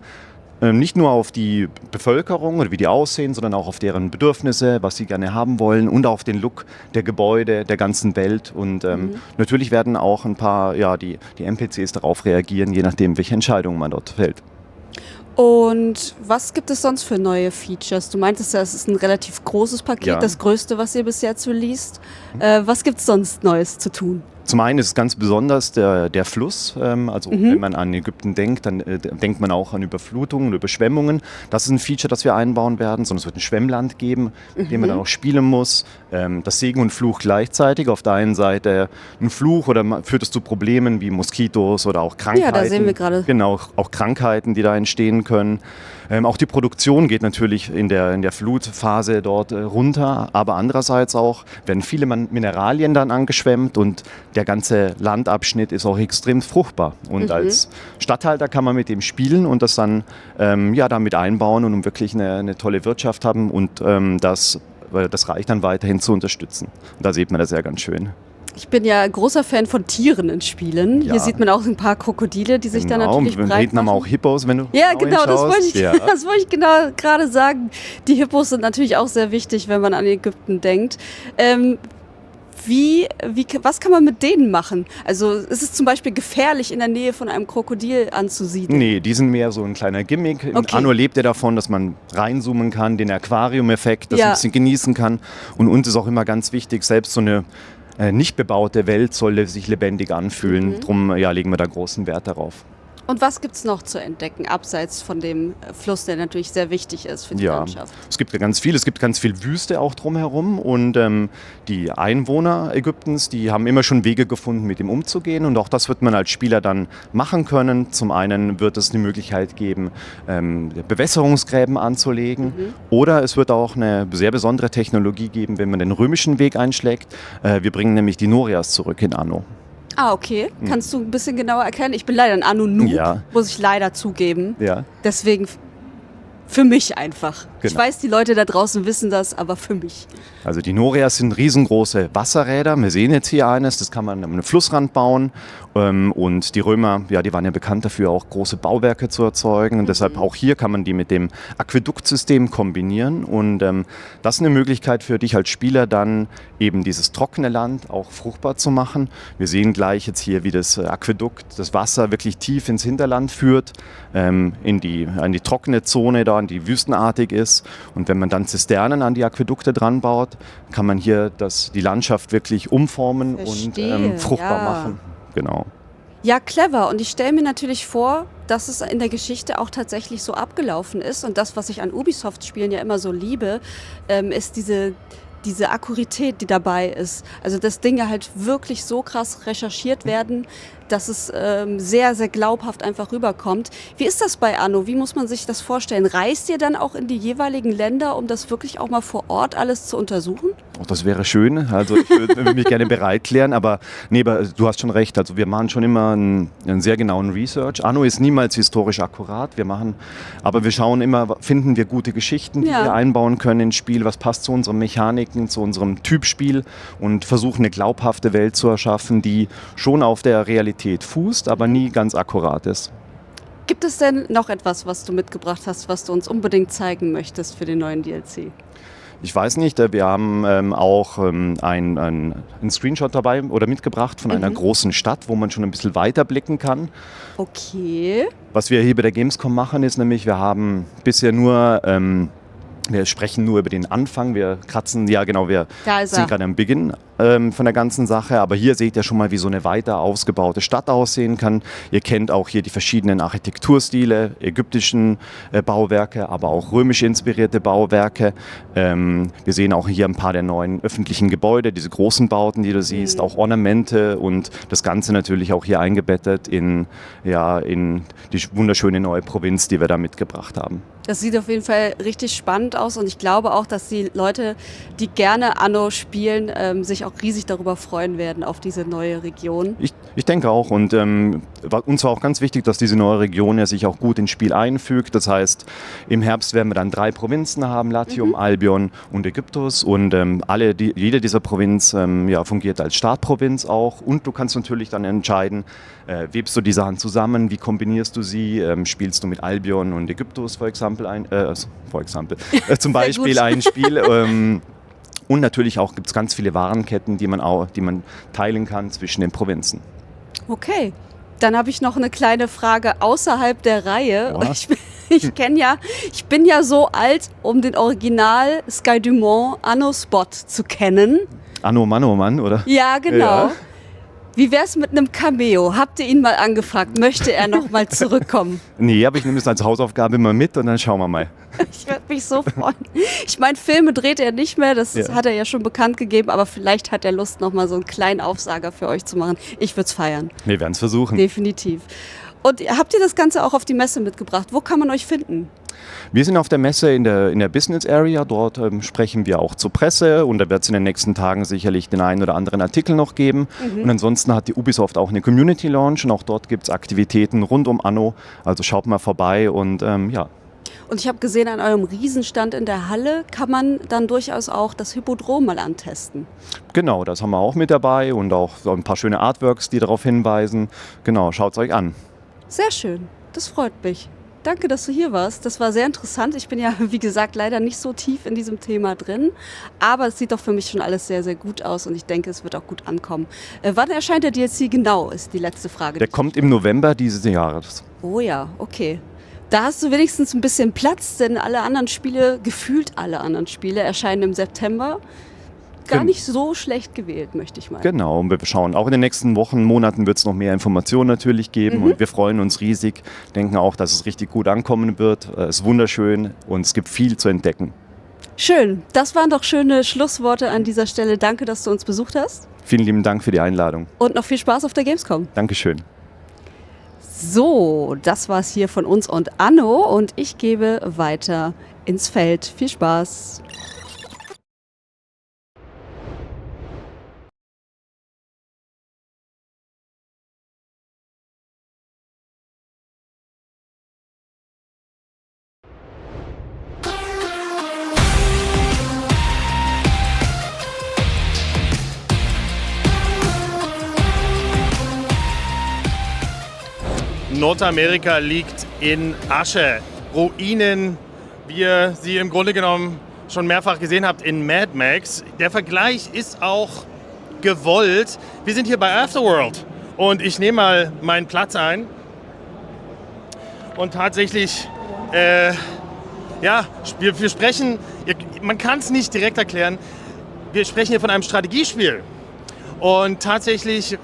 nicht nur auf die Bevölkerung oder wie die aussehen, sondern auch auf deren Bedürfnisse, was sie gerne haben wollen und auf den Look der Gebäude, der ganzen Welt. Und natürlich werden auch ein paar, die NPCs darauf reagieren, je nachdem, welche Entscheidungen man dort fällt. Und was gibt es sonst für neue Features? Du meintest ja, es ist ein relativ großes Paket, das größte, was ihr bis jetzt released. Was gibt es sonst Neues zu tun? Zum einen ist es ganz besonders der Fluss. Wenn man an Ägypten denkt, dann denkt man auch an Überflutungen, Überschwemmungen. Das ist ein Feature, das wir einbauen werden. Sondern es wird ein Schwemmland geben, in dem man dann auch spielen muss. Das Segen und Fluch gleichzeitig. Auf der einen Seite ein Fluch oder führt es zu Problemen wie Moskitos oder auch Krankheiten. Ja, da sehen wir gerade. Genau, auch Krankheiten, die da entstehen können. Auch die Produktion geht natürlich in der Flutphase dort runter, aber andererseits auch werden viele Mineralien dann angeschwemmt und der ganze Landabschnitt ist auch extrem fruchtbar. Und als Statthalter kann man mit dem spielen und das dann damit einbauen und wirklich eine tolle Wirtschaft haben und das Reich dann weiterhin zu unterstützen. Und da sieht man das ja ganz schön. Ich bin ja großer Fan von Tieren in Spielen. Ja. Hier sieht man auch ein paar Krokodile, die sich dann natürlich breit machen. Hinten haben wir auch Hippos, wenn du das wollte ich genau gerade sagen. Die Hippos sind natürlich auch sehr wichtig, wenn man an Ägypten denkt. Was kann man mit denen machen? Also ist es zum Beispiel gefährlich, in der Nähe von einem Krokodil anzusiedeln? Nee, die sind mehr so ein kleiner Gimmick. Okay. Anno lebt ja davon, dass man reinzoomen kann, den Aquarium-Effekt, das ein bisschen genießen kann. Und uns ist auch immer ganz wichtig, selbst so eine nicht bebaute Welt soll sich lebendig anfühlen. Drum legen wir da großen Wert darauf. Und was gibt es noch zu entdecken, abseits von dem Fluss, der natürlich sehr wichtig ist für die Landschaft? Es gibt ja ganz viel. Es gibt ganz viel Wüste auch drumherum. Und die Einwohner Ägyptens, die haben immer schon Wege gefunden, mit ihm umzugehen. Und auch das wird man als Spieler dann machen können. Zum einen wird es die Möglichkeit geben, Bewässerungsgräben anzulegen. Oder es wird auch eine sehr besondere Technologie geben, wenn man den römischen Weg einschlägt. Wir bringen nämlich die Norias zurück in Anno. Ah, okay. Kannst du ein bisschen genauer erklären? Ich bin leider ein Anno-Noob, muss ich leider zugeben. Ja. Deswegen für mich einfach. Genau. Ich weiß, die Leute da draußen wissen das, aber für mich. Also die Norias sind riesengroße Wasserräder. Wir sehen jetzt hier eines, das kann man am Flussrand bauen. Und die Römer, die waren ja bekannt dafür, auch große Bauwerke zu erzeugen. Und deshalb auch hier kann man die mit dem Aquäduktsystem kombinieren. Und das ist eine Möglichkeit für dich als Spieler dann eben dieses trockene Land auch fruchtbar zu machen. Wir sehen gleich jetzt hier, wie das Aquädukt das Wasser wirklich tief ins Hinterland führt, in die trockene Zone da, in die wüstenartig ist. Und wenn man dann Zisternen an die Aquädukte dran baut, kann man hier die Landschaft wirklich umformen und fruchtbar machen. Genau. Ja, clever. Und ich stelle mir natürlich vor, dass es in der Geschichte auch tatsächlich so abgelaufen ist. Und das, was ich an Ubisoft-Spielen ja immer so liebe, ist diese diese Akkuratität, die dabei ist. Also dass Dinge halt wirklich so krass recherchiert werden, dass es sehr, sehr glaubhaft einfach rüberkommt. Wie ist das bei Anno? Wie muss man sich das vorstellen? Reist ihr dann auch in die jeweiligen Länder, um das wirklich auch mal vor Ort alles zu untersuchen? Oh, das wäre schön. Also ich würde mich gerne bereit klären, aber nee, du hast schon recht. Also wir machen schon immer einen sehr genauen Research. Anno ist niemals historisch akkurat. Aber wir schauen immer, finden wir gute Geschichten, die wir einbauen können ins Spiel, was passt zu unseren Mechaniken, zu unserem Typspiel und versuchen eine glaubhafte Welt zu erschaffen, die schon auf der Realität fußt, aber nie ganz akkurat ist. Gibt es denn noch etwas, was du mitgebracht hast, was du uns unbedingt zeigen möchtest für den neuen DLC? Ich weiß nicht, wir haben auch einen Screenshot dabei oder mitgebracht von einer großen Stadt, wo man schon ein bisschen weiter blicken kann. Okay. Was wir hier bei der Gamescom machen, ist nämlich, wir haben bisher nur wir sprechen nur über den Anfang, wir kratzen, wir sind gerade am Beginn von der ganzen Sache, aber hier seht ihr schon mal, wie so eine weiter ausgebaute Stadt aussehen kann. Ihr kennt auch hier die verschiedenen Architekturstile, ägyptischen Bauwerke, aber auch römisch inspirierte Bauwerke. Wir sehen auch hier ein paar der neuen öffentlichen Gebäude, diese großen Bauten, die du siehst, auch Ornamente und das Ganze natürlich auch hier eingebettet in die wunderschöne neue Provinz, die wir da mitgebracht haben. Das sieht auf jeden Fall richtig spannend aus und ich glaube auch, dass die Leute, die gerne Anno spielen, sich auch riesig darüber freuen werden, auf diese neue Region. Ich denke auch und uns war auch ganz wichtig, dass diese neue Region sich auch gut ins Spiel einfügt. Das heißt, im Herbst werden wir dann 3 Provinzen haben, Latium, Albion und Ägyptus und jede dieser Provinz fungiert als Startprovinz auch und du kannst natürlich dann entscheiden, webst du die Sachen zusammen, wie kombinierst du sie, spielst du mit Albion und Ägyptus zum Beispiel ein Spiel. Und natürlich auch gibt es ganz viele Warenketten, die man teilen kann zwischen den Provinzen. Okay, dann habe ich noch eine kleine Frage außerhalb der Reihe. Ich bin ja so alt, um den Original Sky Dumont Anno-Spot zu kennen. Anno Mann, oder? Ja, genau. Ja. Wie wär's mit einem Cameo? Habt ihr ihn mal angefragt? Möchte er noch mal zurückkommen? Nee, aber ich nehme es als Hausaufgabe mal mit und dann schauen wir mal. Ich würde mich so freuen. Ich meine, Filme dreht er nicht mehr, das hat er ja schon bekannt gegeben, aber vielleicht hat er Lust, noch mal so einen kleinen Aufsager für euch zu machen. Ich würde es feiern. Wir werden es versuchen. Definitiv. Und habt ihr das Ganze auch auf die Messe mitgebracht? Wo kann man euch finden? Wir sind auf der Messe in der Business Area, dort sprechen wir auch zur Presse und da wird es in den nächsten Tagen sicherlich den einen oder anderen Artikel noch geben. Und ansonsten hat die Ubisoft auch eine Community Launch und auch dort gibt es Aktivitäten rund um Anno, also schaut mal vorbei und Und ich habe gesehen, an eurem Riesenstand in der Halle kann man dann durchaus auch das Hippodrom mal antesten. Genau, das haben wir auch mit dabei und auch so ein paar schöne Artworks, die darauf hinweisen. Genau, schaut es euch an. Sehr schön, das freut mich. Danke, dass du hier warst. Das war sehr interessant. Ich bin ja, wie gesagt, leider nicht so tief in diesem Thema drin. Aber es sieht doch für mich schon alles sehr, sehr gut aus und ich denke, es wird auch gut ankommen. Wann erscheint der DLC genau, ist die letzte Frage. Der kommt im November dieses Jahres. Oh ja, okay. Da hast du wenigstens ein bisschen Platz, denn gefühlt alle anderen Spiele erscheinen im September. Gar nicht so schlecht gewählt, möchte ich meinen. Genau, und wir schauen, auch in den nächsten Wochen, Monaten wird es noch mehr Informationen natürlich geben und wir freuen uns riesig, denken auch, dass es richtig gut ankommen wird. Es ist wunderschön und es gibt viel zu entdecken. Schön, das waren doch schöne Schlussworte an dieser Stelle. Danke, dass du uns besucht hast. Vielen lieben Dank für die Einladung. Und noch viel Spaß auf der Gamescom. Dankeschön. So, das war's hier von uns und Anno und ich gebe weiter ins Feld. Viel Spaß. Nordamerika liegt in Asche, Ruinen, wie ihr sie im Grunde genommen schon mehrfach gesehen habt in Mad Max. Der Vergleich ist auch gewollt. Wir sind hier bei Afterworld und ich nehme mal meinen Platz ein. Und tatsächlich, wir sprechen, man kann es nicht direkt erklären, wir sprechen hier von einem Strategiespiel. Und tatsächlich,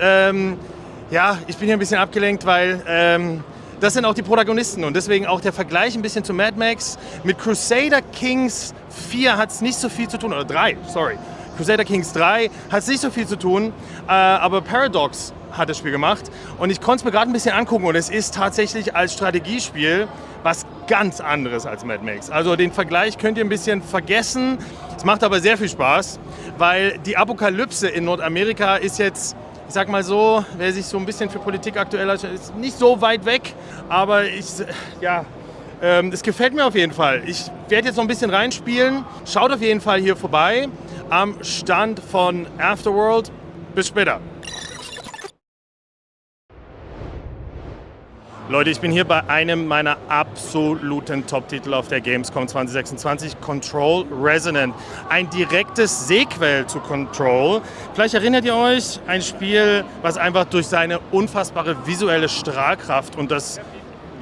ich bin hier ein bisschen abgelenkt, weil das sind auch die Protagonisten und deswegen auch der Vergleich ein bisschen zu Mad Max. Mit Crusader Kings 4 hat es nicht so viel zu tun, oder 3, sorry. Crusader Kings 3 hat es nicht so viel zu tun, aber Paradox hat das Spiel gemacht und ich konnte es mir gerade ein bisschen angucken und es ist tatsächlich als Strategiespiel was ganz anderes als Mad Max. Also den Vergleich könnt ihr ein bisschen vergessen, es macht aber sehr viel Spaß, weil die Apokalypse in Nordamerika ist jetzt, ich sag mal so, wer sich so ein bisschen für Politik aktuell hat, ist nicht so weit weg, aber es gefällt mir auf jeden Fall. Ich werde jetzt noch ein bisschen reinspielen, schaut auf jeden Fall hier vorbei am Stand von Afterworld. Bis später. Leute, ich bin hier bei einem meiner absoluten Top-Titel auf der Gamescom 2026, Control Resonant. Ein direktes Sequel zu Control. Vielleicht erinnert ihr euch, ein Spiel, was einfach durch seine unfassbare visuelle Strahlkraft und das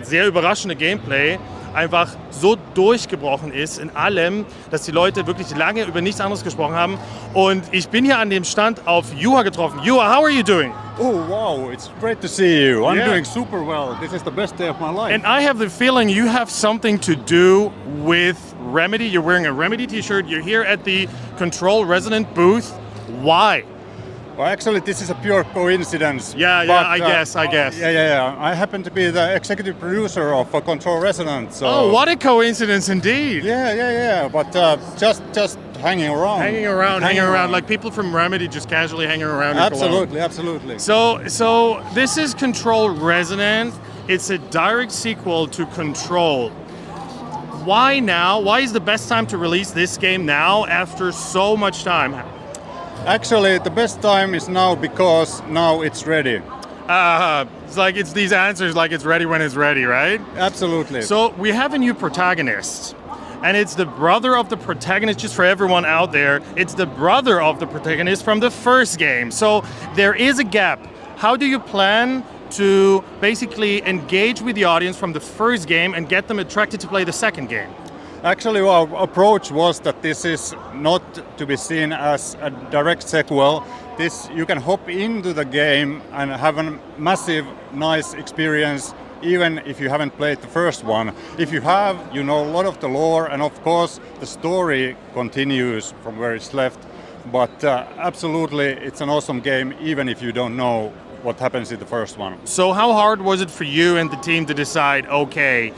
sehr überraschende Gameplay einfach so durchgebrochen ist in allem, dass die Leute wirklich lange über nichts anderes gesprochen haben. Und ich bin hier an dem Stand auf Juha getroffen. Juha, how are you doing? Oh wow, it's great to see you. I'm Yeah. doing super well. This is the best day of my life. And I have the feeling you have something to do with Remedy. You're wearing a Remedy t-shirt. You're here at the Control Resonant booth. Why? Well, actually, this is a pure coincidence. Yeah, I guess. Yeah. I happen to be the executive producer of Control Resonance. So. Oh, what a coincidence indeed. Yeah. But just hanging around. Hanging around, like people from Remedy just casually hanging around. in Cologne. Absolutely. So this is Control Resonant. It's a direct sequel to Control. Why now? Why is the best time to release this game now after so much time? Actually, the best time is now because now it's ready. It's these answers like it's ready when it's ready, right? Absolutely. So we have a new protagonist. And it's the brother of the protagonist, just for everyone out there, it's the brother of the protagonist from the first game. So there is a gap. How do you plan to basically engage with the audience from the first game and get them attracted to play the second game? Actually, our approach was that this is not to be seen as a direct sequel. You can hop into the game and have a massive, nice experience, even if you haven't played the first one. If you have, you know a lot of the lore, and of course, the story continues from where it's left. But absolutely, it's an awesome game, even if you don't know what happens in the first one. So how hard was it for you and the team to decide, okay,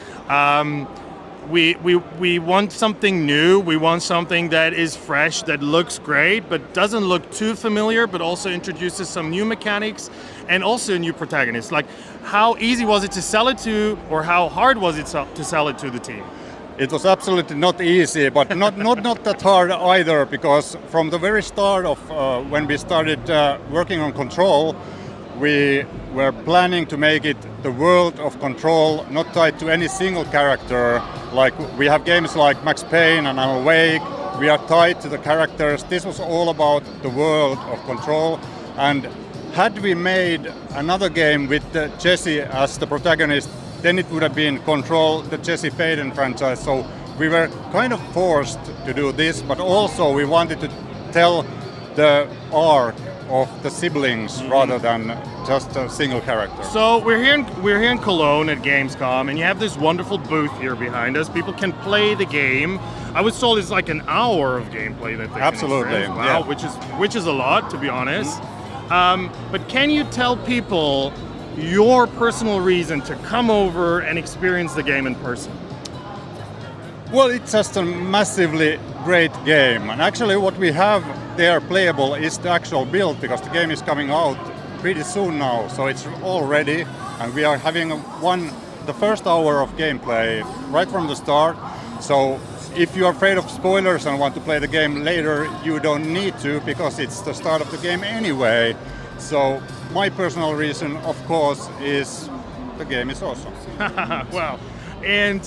we want something new, we want something that is fresh, that looks great, but doesn't look too familiar, but also introduces some new mechanics and also a new protagonist. Like, how easy was it to sell it to, or how hard was it to sell it to the team? It was absolutely not easy, but not that hard either, because from the very start of when we started working on Control, we were planning to make it the world of Control, not tied to any single character. Like we have games like Max Payne and Alan Wake, we are tied to the characters. This was all about the world of Control. And had we made another game with Jesse as the protagonist, then it would have been Control, the Jesse Faden franchise. So we were kind of forced to do this, but also we wanted to tell the arc of the siblings rather than just a single character. So we're here in Cologne at Gamescom, and you have this wonderful booth here behind us. People can play the game. I was told it's like an hour of gameplay that they Absolutely, can experience. Wow, yeah. which is a lot, to be honest. But can you tell people your personal reason to come over and experience the game in person? Well, it's just a massively great game, and actually what we have there playable is the actual build, because the game is coming out pretty soon now, so it's all ready, and we are having the first hour of gameplay right from the start. So if you're afraid of spoilers and want to play the game later, you don't need to, because it's the start of the game anyway. So my personal reason, of course, is the game is awesome. Wow. And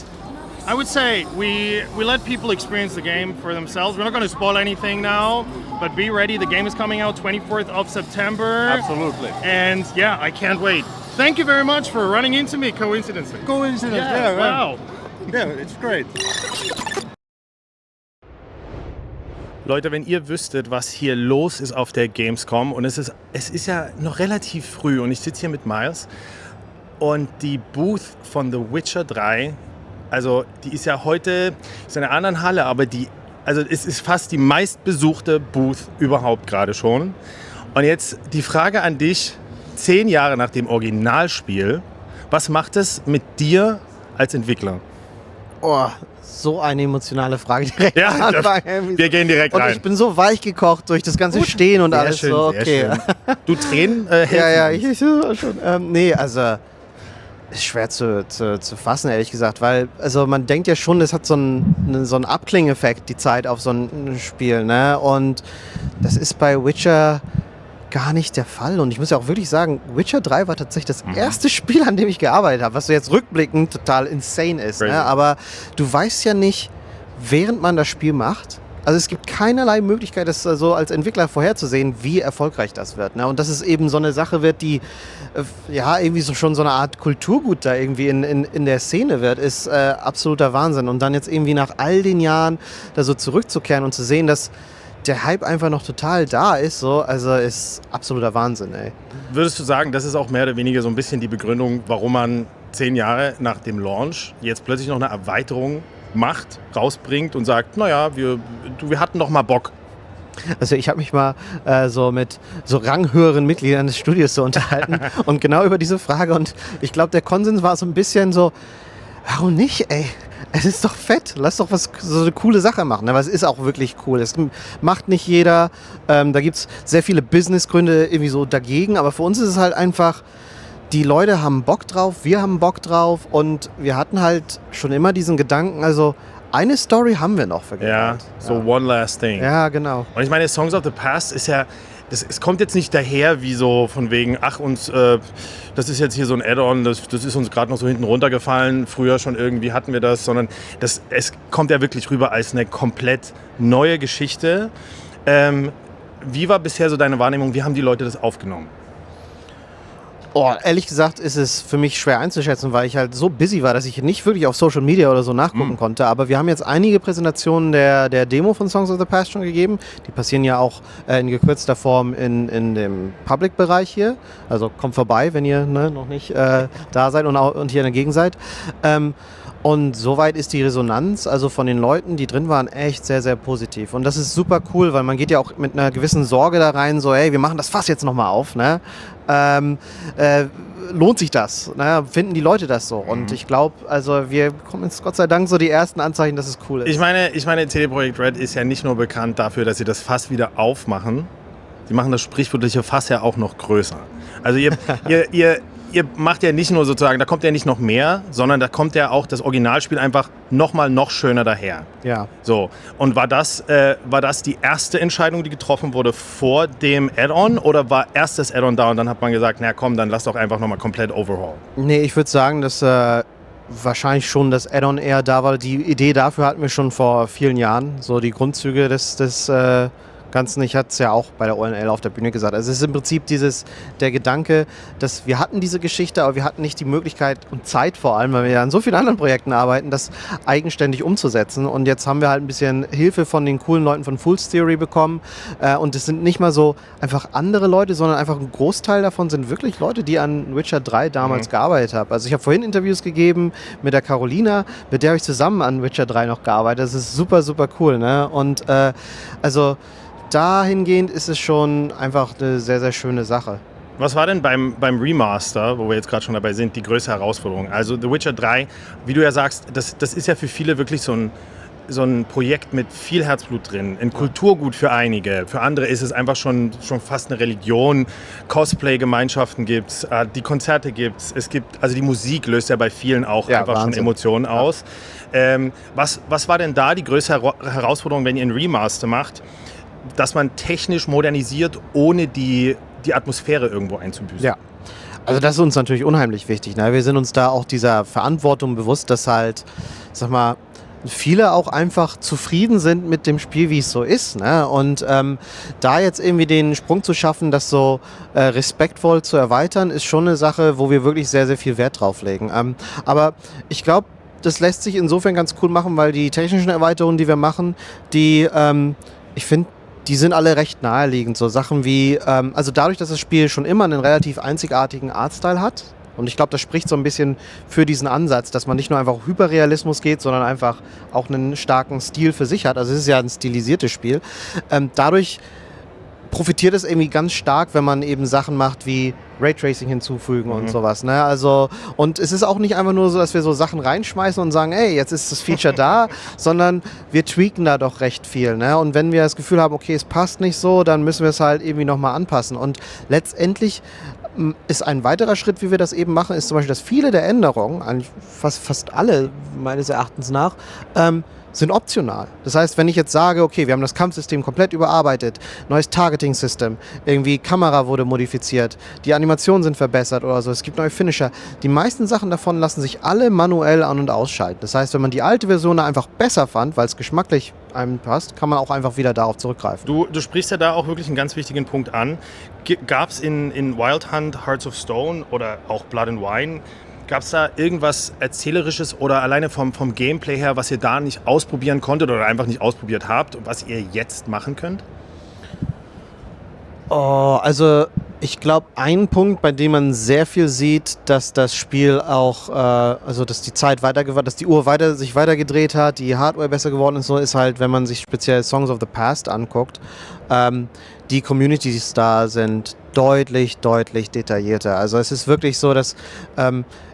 I would say we let people experience the game for themselves. We're not going to spoil anything now, but be ready. The game is coming out 24th of September. Absolutely. And yeah, I can't wait. Thank you very much for running into me, coincidentally. Coincidence, yeah. Wow. Yeah, it's great. Leute, wenn ihr wüsstet, was hier los ist auf der Gamescom, und es ist ja noch relativ früh und ich sitze hier mit Miles, Und die Booth von The Witcher 3, also die ist ja heute ist in einer anderen Halle, aber es ist fast die meistbesuchte Booth überhaupt gerade schon. Und jetzt die Frage an dich, 10 Jahre nach dem Originalspiel, was macht es mit dir als Entwickler? Oh, so eine emotionale Frage direkt. Ja, am Anfang. wir gehen direkt rein. Und ich bin so weich gekocht durch das ganze Stehen und sehr alles. schön, so, sehr okay. schön. Du Tränen helfen. Ja, ich schon. Nee, also ist schwer zu fassen, ehrlich gesagt, weil also man denkt ja schon, es hat so einen Abklingeffekt, die Zeit auf so ein Spiel, ne? Und das ist bei Witcher gar nicht der Fall. Und ich muss ja auch wirklich sagen, Witcher 3 war tatsächlich das erste Spiel, an dem ich gearbeitet habe, was so jetzt rückblickend total insane ist. Ne? Aber du weißt ja nicht, während man das Spiel macht, also es gibt keinerlei Möglichkeit, das so als Entwickler vorherzusehen, wie erfolgreich das wird. Ne? Und dass es eben so eine Sache wird, die ja irgendwie so schon so eine Art Kulturgut da irgendwie in der Szene wird, ist absoluter Wahnsinn. Und dann jetzt irgendwie nach all den Jahren da so zurückzukehren und zu sehen, dass der Hype einfach noch total da ist, so, also ist absoluter Wahnsinn, ey. Würdest du sagen, das ist auch mehr oder weniger so ein bisschen die Begründung, warum man 10 Jahre nach dem Launch jetzt plötzlich noch eine Erweiterung macht, rausbringt und sagt, naja, wir hatten doch mal Bock. Also ich habe mich mal so mit so ranghöheren Mitgliedern des Studios so unterhalten und genau über diese Frage und ich glaube, der Konsens war so ein bisschen so, warum nicht, ey? Es ist doch fett, lass doch so eine coole Sache machen. Aber es ist auch wirklich cool. Es macht nicht jeder. Da gibt es sehr viele Businessgründe irgendwie so dagegen. Aber für uns ist es halt einfach, die Leute haben Bock drauf, wir haben Bock drauf. Und wir hatten halt schon immer diesen Gedanken, also eine Story haben wir noch vergessen. Ja, so one last thing. Ja, genau. Und ich meine, Songs of the Past ist ja, es kommt jetzt nicht daher wie so von wegen, ach das ist jetzt hier so ein Add-on, das ist uns gerade noch so hinten runtergefallen, früher schon irgendwie hatten wir das, sondern es kommt ja wirklich rüber als eine komplett neue Geschichte. Wie war bisher so deine Wahrnehmung, wie haben die Leute das aufgenommen? Oh, ehrlich gesagt ist es für mich schwer einzuschätzen, weil ich halt so busy war, dass ich nicht wirklich auf Social Media oder so nachgucken konnte. Aber wir haben jetzt einige Präsentationen der Demo von Songs of the Past schon gegeben. Die passieren ja auch in gekürzter Form in dem Public-Bereich hier. Also kommt vorbei, wenn ihr noch nicht da seid und hier dagegen seid. Und soweit ist die Resonanz, also von den Leuten, die drin waren, echt sehr, sehr positiv. Und das ist super cool, weil man geht ja auch mit einer gewissen Sorge da rein, so, hey, wir machen das Fass jetzt nochmal auf, ne? Lohnt sich das? Ne? Finden die Leute das so? Und ich glaube, also wir kommen jetzt Gott sei Dank so die ersten Anzeichen, dass es cool ist. Ich meine, CD Projekt Red ist ja nicht nur bekannt dafür, dass sie das Fass wieder aufmachen, sie machen das sprichwörtliche Fass ja auch noch größer. Also ihr macht ja nicht nur sozusagen, da kommt ja nicht noch mehr, sondern da kommt ja auch das Originalspiel einfach noch schöner daher. Ja. So, und war das die erste Entscheidung, die getroffen wurde vor dem Add-on oder war erst das Add-on da und dann hat man gesagt, na komm, dann lass doch einfach nochmal komplett overhaul? Nee, ich würde sagen, dass wahrscheinlich schon das Add-on eher da war. Die Idee dafür hatten wir schon vor vielen Jahren, so die Grundzüge des Ganzen. Ich hatte es ja auch bei der ONL auf der Bühne gesagt. Also es ist im Prinzip der Gedanke, dass wir hatten diese Geschichte, aber wir hatten nicht die Möglichkeit und Zeit vor allem, weil wir ja an so vielen anderen Projekten arbeiten, das eigenständig umzusetzen. Und jetzt haben wir halt ein bisschen Hilfe von den coolen Leuten von Fool's Theory bekommen. Und es sind nicht mal so einfach andere Leute, sondern einfach ein Großteil davon sind wirklich Leute, die an Witcher 3 damals gearbeitet haben. Also ich habe vorhin Interviews gegeben mit der Carolina, mit der habe ich zusammen an Witcher 3 noch gearbeitet. Das ist super, super cool. Ne? Und also dahingehend ist es schon einfach eine sehr, sehr schöne Sache. Was war denn beim Remaster, wo wir jetzt gerade schon dabei sind, die größte Herausforderung? Also The Witcher 3, wie du ja sagst, das ist ja für viele wirklich so ein Projekt mit viel Herzblut drin, ein Kulturgut für einige. Für andere ist es einfach schon fast eine Religion. Cosplay-Gemeinschaften gibt's, die Konzerte gibt's. Also die Musik löst ja bei vielen auch einfach Wahnsinn. Schon Emotionen aus. Was war denn da die größte Herausforderung, wenn ihr ein Remaster macht, dass man technisch modernisiert, ohne die Atmosphäre irgendwo einzubüßen? Ja, also das ist uns natürlich unheimlich wichtig. Ne? Wir sind uns da auch dieser Verantwortung bewusst, dass halt, sag mal, viele auch einfach zufrieden sind mit dem Spiel, wie es so ist. Ne? Und da jetzt irgendwie den Sprung zu schaffen, das so respektvoll zu erweitern, ist schon eine Sache, wo wir wirklich sehr, sehr viel Wert drauf legen. Aber ich glaube, das lässt sich insofern ganz cool machen, weil die technischen Erweiterungen, die wir machen, die, ich finde, die sind alle recht naheliegend. So Sachen wie, also dadurch, dass das Spiel schon immer einen relativ einzigartigen Artstyle hat, Und ich glaube, das spricht so ein bisschen für diesen Ansatz, dass man nicht nur einfach auf Hyperrealismus geht, sondern einfach auch einen starken Stil für sich hat. Also es ist ja ein stilisiertes Spiel. Dadurch profitiert es irgendwie ganz stark, wenn man eben Sachen macht wie Raytracing hinzufügen und sowas. Ne? Also, und es ist auch nicht einfach nur so, dass wir so Sachen reinschmeißen und sagen, ey, jetzt ist das Feature da, sondern wir tweaken da doch recht viel. Ne? Und wenn wir das Gefühl haben, okay, es passt nicht so, dann müssen wir es halt irgendwie nochmal anpassen. Und letztendlich ist ein weiterer Schritt, wie wir das eben machen, ist zum Beispiel, dass viele der Änderungen, eigentlich fast alle meines Erachtens nach, sind optional. Das heißt, wenn ich jetzt sage, okay, wir haben das Kampfsystem komplett überarbeitet, neues Targeting-System, irgendwie Kamera wurde modifiziert, die Animationen sind verbessert oder so, es gibt neue Finisher. Die meisten Sachen davon lassen sich alle manuell an- und ausschalten. Das heißt, wenn man die alte Version einfach besser fand, weil es geschmacklich einem passt, kann man auch einfach wieder darauf zurückgreifen. Du sprichst ja da auch wirklich einen ganz wichtigen Punkt an. Gab es in Wild Hunt, Hearts of Stone oder auch Blood and Wine, gab es da irgendwas Erzählerisches oder alleine vom Gameplay her, was ihr da nicht ausprobieren konntet oder einfach nicht ausprobiert habt und was ihr jetzt machen könnt? Oh, also ich glaube, ein Punkt, bei dem man sehr viel sieht, dass das Spiel auch, dass die Zeit dass die Uhr sich weitergedreht hat, die Hardware besser geworden ist, so ist halt, wenn man sich speziell Songs of the Past anguckt, die Communities da sind deutlich detaillierter. Also es ist wirklich so, dass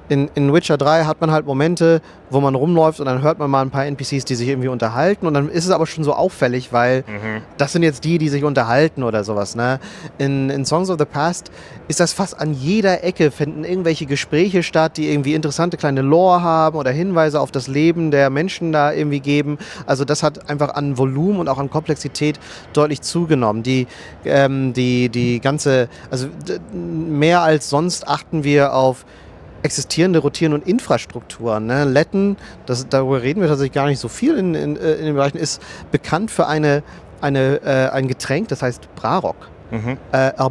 in Witcher 3 hat man halt Momente, wo man rumläuft und dann hört man mal ein paar NPCs, die sich irgendwie unterhalten und dann ist es aber schon so auffällig, weil das sind jetzt die sich unterhalten oder sowas. Ne? In Songs of the Past ist das fast an jeder Ecke, finden irgendwelche Gespräche statt, die irgendwie interessante kleine Lore haben oder Hinweise auf das Leben der Menschen da irgendwie geben. Also das hat einfach an Volumen und auch an Komplexität deutlich zugenommen. Die ganze, also mehr als sonst achten wir auf existierende Routieren und Infrastrukturen. Ne? Letten, darüber reden wir tatsächlich gar nicht so viel in den Bereichen, ist bekannt für ein Getränk, das heißt Brarok.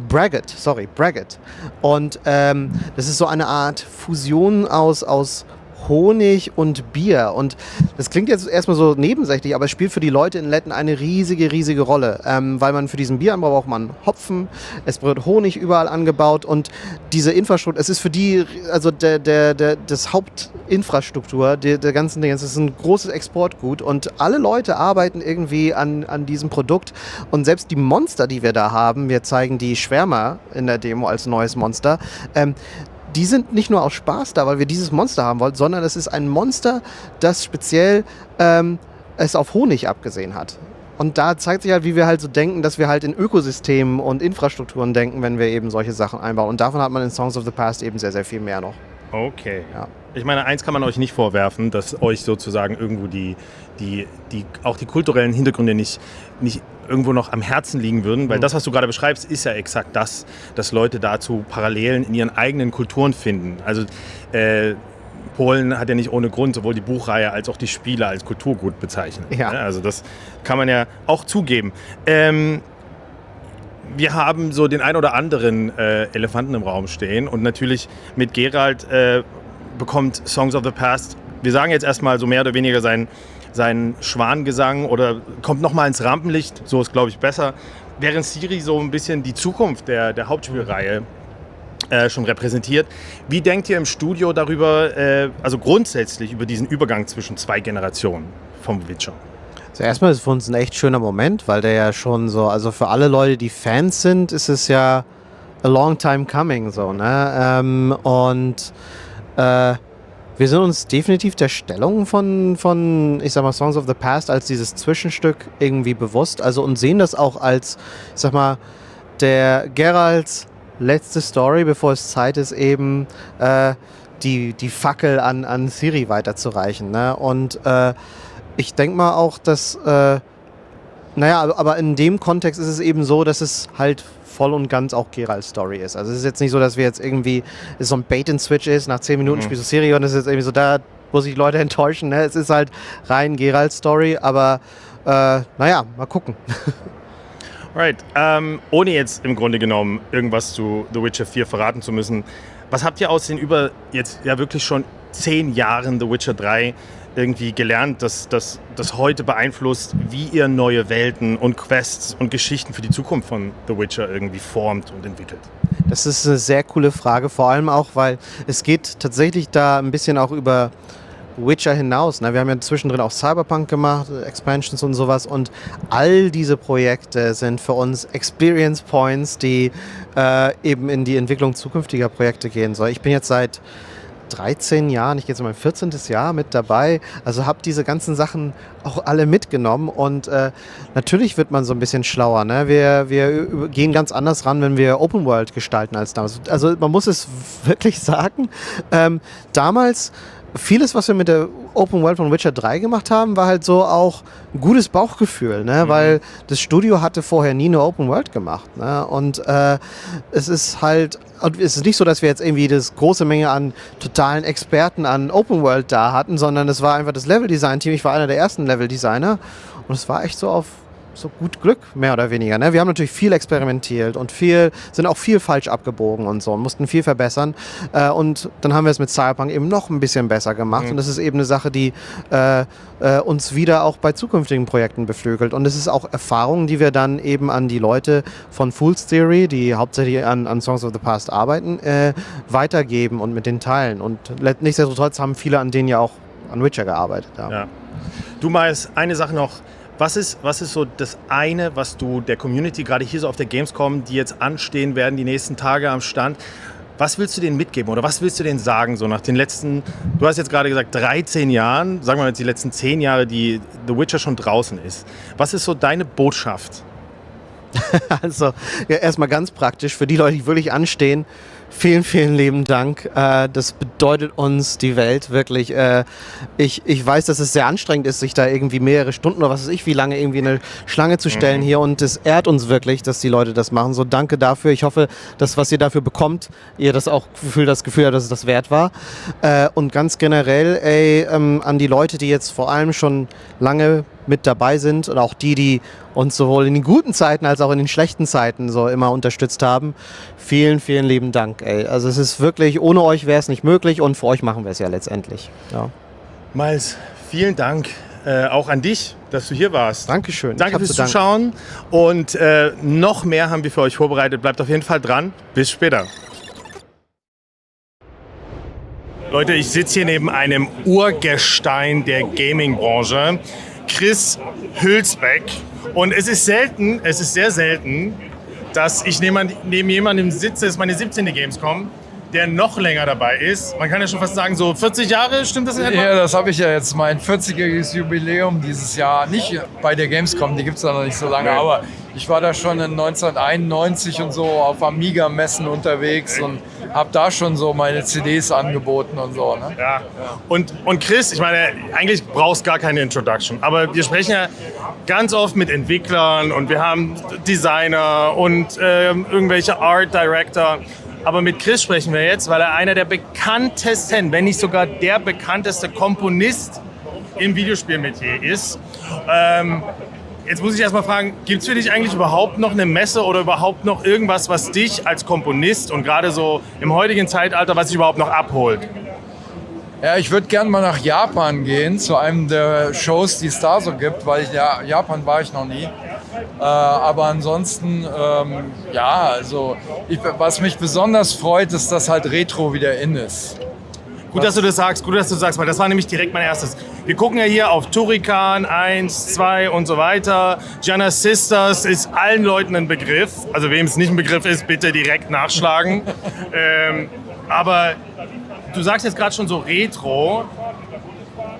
Braggot. Und das ist so eine Art Fusion aus Honig und Bier. Und das klingt jetzt erstmal so nebensächlich, aber es spielt für die Leute in Letten eine riesige Rolle. Weil man für diesen Bieranbau braucht man Hopfen, es wird Honig überall angebaut und diese Infrastruktur, es ist für die, also das Hauptinfrastruktur der ganzen Dinge, es ist ein großes Exportgut und alle Leute arbeiten irgendwie an diesem Produkt und selbst die Monster, die wir da haben, wir zeigen die Schwärmer in der Demo als neues Monster, die sind nicht nur aus Spaß da, weil wir dieses Monster haben wollen, sondern es ist ein Monster, das speziell es auf Honig abgesehen hat. Und da zeigt sich halt, wie wir halt so denken, dass wir halt in Ökosystemen und Infrastrukturen denken, wenn wir eben solche Sachen einbauen. Und davon hat man in Songs of the Past eben sehr viel mehr noch. Okay. Ja. Ich meine, eins kann man euch nicht vorwerfen, dass euch sozusagen irgendwo auch die kulturellen Hintergründe nicht irgendwo noch am Herzen liegen würden, weil das, was du gerade beschreibst, ist ja exakt das, dass Leute dazu Parallelen in ihren eigenen Kulturen finden. Also Polen hat ja nicht ohne Grund sowohl die Buchreihe als auch die Spiele als Kulturgut bezeichnet. Ja. Also das kann man ja auch zugeben. Wir haben so den ein oder anderen Elefanten im Raum stehen und natürlich mit Geralt bekommt Songs of the Past, wir sagen jetzt erstmal so mehr oder weniger seinen Schwangesang oder kommt nochmal ins Rampenlicht, so ist glaube ich besser, während Ciri so ein bisschen die Zukunft der Hauptspielreihe schon repräsentiert. Wie denkt ihr im Studio darüber, also grundsätzlich über diesen Übergang zwischen zwei Generationen vom Witcher? Also erstmal ist es für uns ein echt schöner Moment, weil der ja schon so, also für alle Leute, die Fans sind, ist es ja a long time coming so, ne? Wir sind uns definitiv der Stellung von, ich sag mal, Songs of the Past als dieses Zwischenstück irgendwie bewusst, also und sehen das auch als, ich sag mal, der Geralts letzte Story, bevor es Zeit ist, eben die Fackel an Ciri weiterzureichen, ne? Und ich denke mal auch, dass, aber in dem Kontext ist es eben so, dass es halt voll und ganz auch Geralts Story ist. Also es ist jetzt nicht so, dass wir jetzt irgendwie so ein Bait-and-Switch ist, nach 10 Minuten spielst du Ciri und es ist jetzt irgendwie so, da muss ich Leute enttäuschen. Ne? Es ist halt rein Geralts Story, aber mal gucken. Right. Ohne jetzt im Grunde genommen irgendwas zu The Witcher 4 verraten zu müssen, was habt ihr aus den über jetzt ja wirklich schon 10 Jahren The Witcher 3 irgendwie gelernt, dass das heute beeinflusst, wie ihr neue Welten und Quests und Geschichten für die Zukunft von The Witcher irgendwie formt und entwickelt? Das ist eine sehr coole Frage, vor allem auch, weil es geht tatsächlich da ein bisschen auch über Witcher hinaus. Ne? Wir haben ja zwischendrin auch Cyberpunk gemacht, Expansions und sowas, und all diese Projekte sind für uns Experience Points, die eben in die Entwicklung zukünftiger Projekte gehen sollen. Ich bin jetzt seit 13 Jahren, ich gehe jetzt in mein 14. Jahr mit dabei, also habe diese ganzen Sachen auch alle mitgenommen und natürlich wird man so ein bisschen schlauer. Ne? Wir gehen ganz anders ran, wenn wir Open World gestalten als damals. Also man muss es wirklich sagen, damals vieles, was wir mit der Open World von Witcher 3 gemacht haben, war halt so auch ein gutes Bauchgefühl, ne? Weil das Studio hatte vorher nie eine Open World gemacht. Ne? Und es ist halt, es ist nicht so, dass wir jetzt irgendwie das große Menge an totalen Experten an Open World da hatten, sondern es war einfach das Level-Design-Team. Ich war einer der ersten Level-Designer und es war echt so auf so gut Glück, mehr oder weniger. Ne? Wir haben natürlich viel experimentiert und sind auch viel falsch abgebogen und so und mussten viel verbessern. Und dann haben wir es mit Cyberpunk eben noch ein bisschen besser gemacht. Und das ist eben eine Sache, die uns wieder auch bei zukünftigen Projekten beflügelt. Und es ist auch Erfahrungen, die wir dann eben an die Leute von Fool's Theory, die hauptsächlich an Songs of the Past arbeiten, weitergeben und mit denen teilen. Und nichtsdestotrotz haben viele an denen ja auch an Witcher gearbeitet. Ja. Du Miles, eine Sache noch. Was ist so das eine, was du der Community, gerade hier so auf der Gamescom, die jetzt anstehen werden, die nächsten Tage am Stand, was willst du denen mitgeben oder was willst du denen sagen, so nach den letzten, du hast jetzt gerade gesagt 13 Jahren, sagen wir jetzt die letzten 10 Jahre, die The Witcher schon draußen ist. Was ist so deine Botschaft? Also, ja, erstmal ganz praktisch, für die Leute, die wirklich anstehen, vielen, vielen lieben Dank. Das bedeutet uns die Welt, wirklich. Ich weiß, dass es sehr anstrengend ist, sich da irgendwie mehrere Stunden oder was weiß ich, wie lange irgendwie eine Schlange zu stellen hier, und es ehrt uns wirklich, dass die Leute das machen. So, danke dafür. Ich hoffe, dass was ihr dafür bekommt, ihr das Gefühl habt, dass es das wert war. Und ganz generell, an die Leute, die jetzt vor allem schon lange mit dabei sind und auch die uns sowohl in den guten Zeiten als auch in den schlechten Zeiten so immer unterstützt haben. Vielen, vielen lieben Dank. Also es ist wirklich, ohne euch wäre es nicht möglich und für euch machen wir es ja letztendlich. Ja. Miles, vielen Dank auch an dich, dass du hier warst. Dankeschön. Danke fürs Zuschauen und noch mehr haben wir für euch vorbereitet. Bleibt auf jeden Fall dran. Bis später. Leute, ich sitze hier neben einem Urgestein der Gaming-Branche, Chris Hülsbeck. Und es ist sehr selten, dass ich neben jemandem sitze, das ist meine 17. Gamescom, der noch länger dabei ist. Man kann ja schon fast sagen, so 40 Jahre, stimmt das in etwa? Ja, das habe ich ja jetzt, mein 40-jähriges Jubiläum dieses Jahr. Nicht bei der Gamescom, die gibt es da noch nicht so lange, aber ich war da schon in 1991 und so auf Amiga-Messen unterwegs und habe da schon so meine CDs angeboten und so. Ne? Ja. Und Chris, ich meine, eigentlich brauchst du gar keine Introduction, aber wir sprechen ja ganz oft mit Entwicklern und wir haben Designer und irgendwelche Art Director. Aber mit Chris sprechen wir jetzt, weil er einer der bekanntesten, wenn nicht sogar der bekannteste Komponist im Videospielmetier ist. Jetzt muss ich erstmal fragen, gibt es für dich eigentlich überhaupt noch eine Messe oder überhaupt noch irgendwas, was dich als Komponist und gerade so im heutigen Zeitalter, was dich überhaupt noch abholt? Ja, ich würde gerne mal nach Japan gehen, zu einem der Shows, die es da so gibt, weil Japan war ich noch nie. Aber ansonsten, also was mich besonders freut, ist, dass halt Retro wieder in ist. Gut, dass du das sagst, weil das war nämlich direkt mein erstes. Wir gucken ja hier auf Turrican 1, 2 und so weiter. Gianna Sisters ist allen Leuten ein Begriff. Also wem es nicht ein Begriff ist, bitte direkt nachschlagen. Aber du sagst jetzt gerade schon so Retro.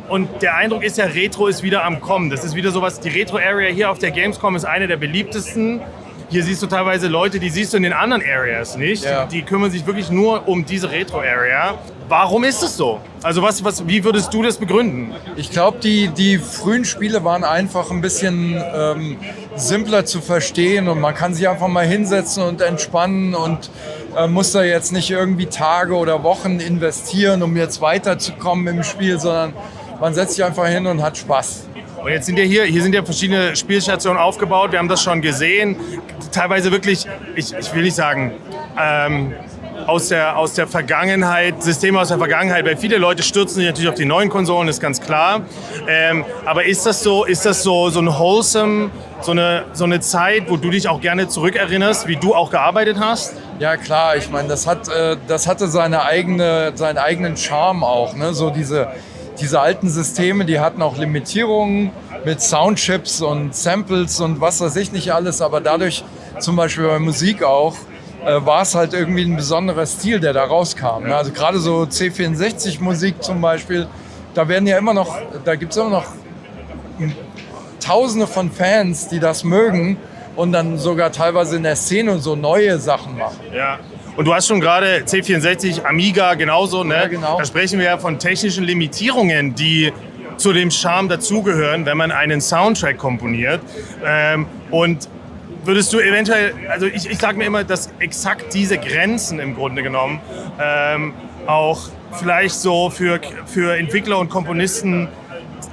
Und der Eindruck ist ja, Retro ist wieder am Kommen. Das ist wieder sowas, die Retro-Area hier auf der Gamescom ist eine der beliebtesten. Hier siehst du teilweise Leute, die siehst du in den anderen Areas nicht. Ja. Die kümmern sich wirklich nur um diese Retro-Area. Warum ist es so? Also wie würdest du das begründen? Ich glaube, die frühen Spiele waren einfach ein bisschen simpler zu verstehen und man kann sich einfach mal hinsetzen und entspannen und muss da jetzt nicht irgendwie Tage oder Wochen investieren, um jetzt weiterzukommen im Spiel, sondern man setzt sich einfach hin und hat Spaß. Und jetzt sind ja hier sind ja verschiedene Spielstationen aufgebaut. Wir haben das schon gesehen. Teilweise wirklich, ich will nicht sagen, aus der Vergangenheit, Systeme aus der Vergangenheit, weil viele Leute stürzen sich natürlich auf die neuen Konsolen, ist ganz klar. Aber ist das so ein wholesome, so eine Zeit, wo du dich auch gerne zurückerinnerst, wie du auch gearbeitet hast? Ja klar, ich meine, das hatte seinen eigenen Charme auch. Ne? So diese alten Systeme, die hatten auch Limitierungen mit Soundchips und Samples und was weiß ich nicht alles, aber dadurch, zum Beispiel bei Musik auch, war es halt irgendwie ein besonderer Stil, der da rauskam. Ne? Also gerade so C64-Musik zum Beispiel, da gibt es immer noch Tausende von Fans, die das mögen und dann sogar teilweise in der Szene so neue Sachen machen. Ja. Und du hast schon gerade C64, Amiga genauso, ne? Ja, genau. Da sprechen wir ja von technischen Limitierungen, die zu dem Charme dazugehören, wenn man einen Soundtrack komponiert. Und würdest du eventuell, also ich sage mir immer, dass exakt diese Grenzen im Grunde genommen auch vielleicht so für Entwickler und Komponisten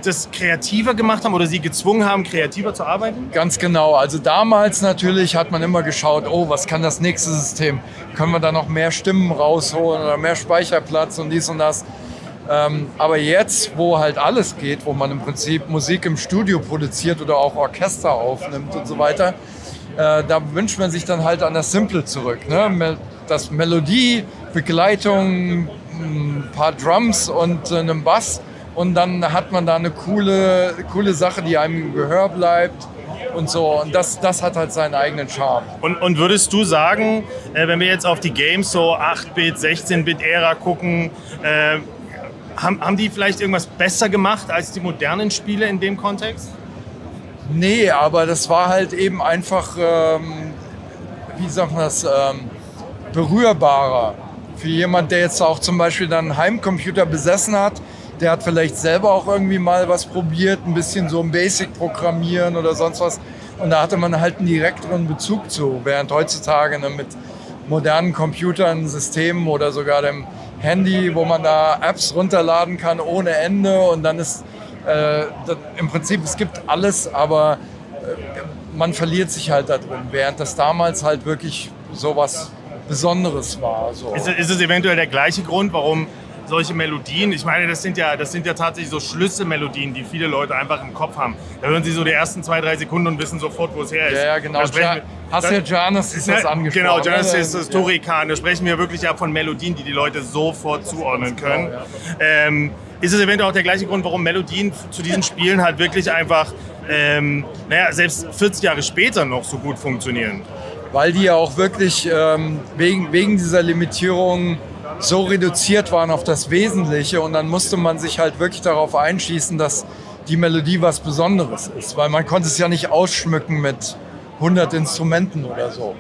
das kreativer gemacht haben oder sie gezwungen haben, kreativer zu arbeiten? Ganz genau. Also damals natürlich hat man immer geschaut, oh, was kann das nächste System? Können wir da noch mehr Stimmen rausholen oder mehr Speicherplatz und dies und das? Aber jetzt, wo halt alles geht, wo man im Prinzip Musik im Studio produziert oder auch Orchester aufnimmt und so weiter, da wünscht man sich dann halt an das Simple zurück. Ne? Das Melodie, Begleitung, ein paar Drums und einen Bass. Und dann hat man da eine coole Sache, die einem im Gehör bleibt und so. Und das hat halt seinen eigenen Charme. Und würdest du sagen, wenn wir jetzt auf die Games so 8-Bit, 16-Bit-Ära gucken, haben die vielleicht irgendwas besser gemacht als die modernen Spiele in dem Kontext? Nee, aber das war halt eben einfach, wie sagt man das, berührbarer. Für jemand, der jetzt auch zum Beispiel dann einen Heimcomputer besessen hat, der hat vielleicht selber auch irgendwie mal was probiert, ein bisschen so ein Basic programmieren oder sonst was. Und da hatte man halt einen direkteren Bezug zu. Während heutzutage mit modernen Computern, Systemen oder sogar dem Handy, wo man da Apps runterladen kann ohne Ende. Und dann ist im Prinzip, es gibt alles, aber man verliert sich halt da drin. Während das damals halt wirklich sowas Besonderes war. So. Ist es eventuell der gleiche Grund, warum solche Melodien, ich meine, das sind ja tatsächlich so Schlüsselmelodien, die viele Leute einfach im Kopf haben. Da hören sie so die ersten 2-3 Sekunden und wissen sofort, wo es her ist. Ja, genau. Janis ist das angesprochen. Genau, Janis ist das Torikan. Da sprechen wir wirklich ja von Melodien, die Leute sofort zuordnen können. Genau, ja. Ist es eventuell auch der gleiche Grund, warum Melodien zu diesen Spielen halt wirklich einfach, selbst 40 Jahre später noch so gut funktionieren? Weil die ja auch wirklich wegen dieser Limitierung so reduziert waren auf das Wesentliche und dann musste man sich halt wirklich darauf einschießen, dass die Melodie was Besonderes ist, weil man konnte es ja nicht ausschmücken mit 100 Instrumenten oder so,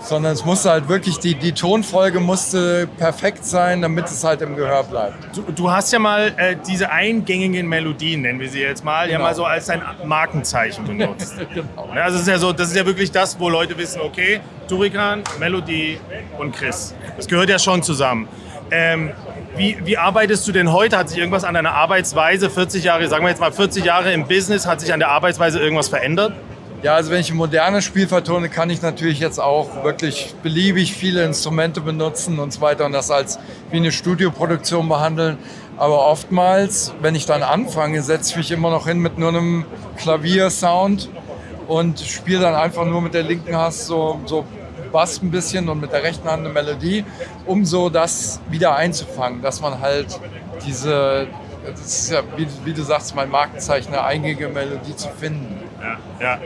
sondern es musste halt wirklich, die Tonfolge musste perfekt sein, damit es halt im Gehör bleibt. Du hast ja mal diese eingängigen Melodien, nennen wir sie jetzt mal, genau, ja mal so als dein Markenzeichen benutzt. Genau. Also das ist ja wirklich das, wo Leute wissen, okay, Torikan, Melodie und Chris. Das gehört ja schon zusammen. Wie arbeitest du denn heute? Hat sich irgendwas an deiner Arbeitsweise, 40 Jahre, sagen wir jetzt mal 40 Jahre im Business, hat sich an der Arbeitsweise irgendwas verändert? Ja, also wenn ich ein modernes Spiel vertone, kann ich natürlich jetzt auch wirklich beliebig viele Instrumente benutzen und so weiter und das als wie eine Studioproduktion behandeln. Aber oftmals, wenn ich dann anfange, setze ich mich immer noch hin mit nur einem Klaviersound und spiele dann einfach nur mit der linken Hand so Bass ein bisschen und mit der rechten Hand eine Melodie, um so das wieder einzufangen, dass man halt das ist ja, wie du sagst, mein Markenzeichen, eine eingängige Melodie zu finden. Ja.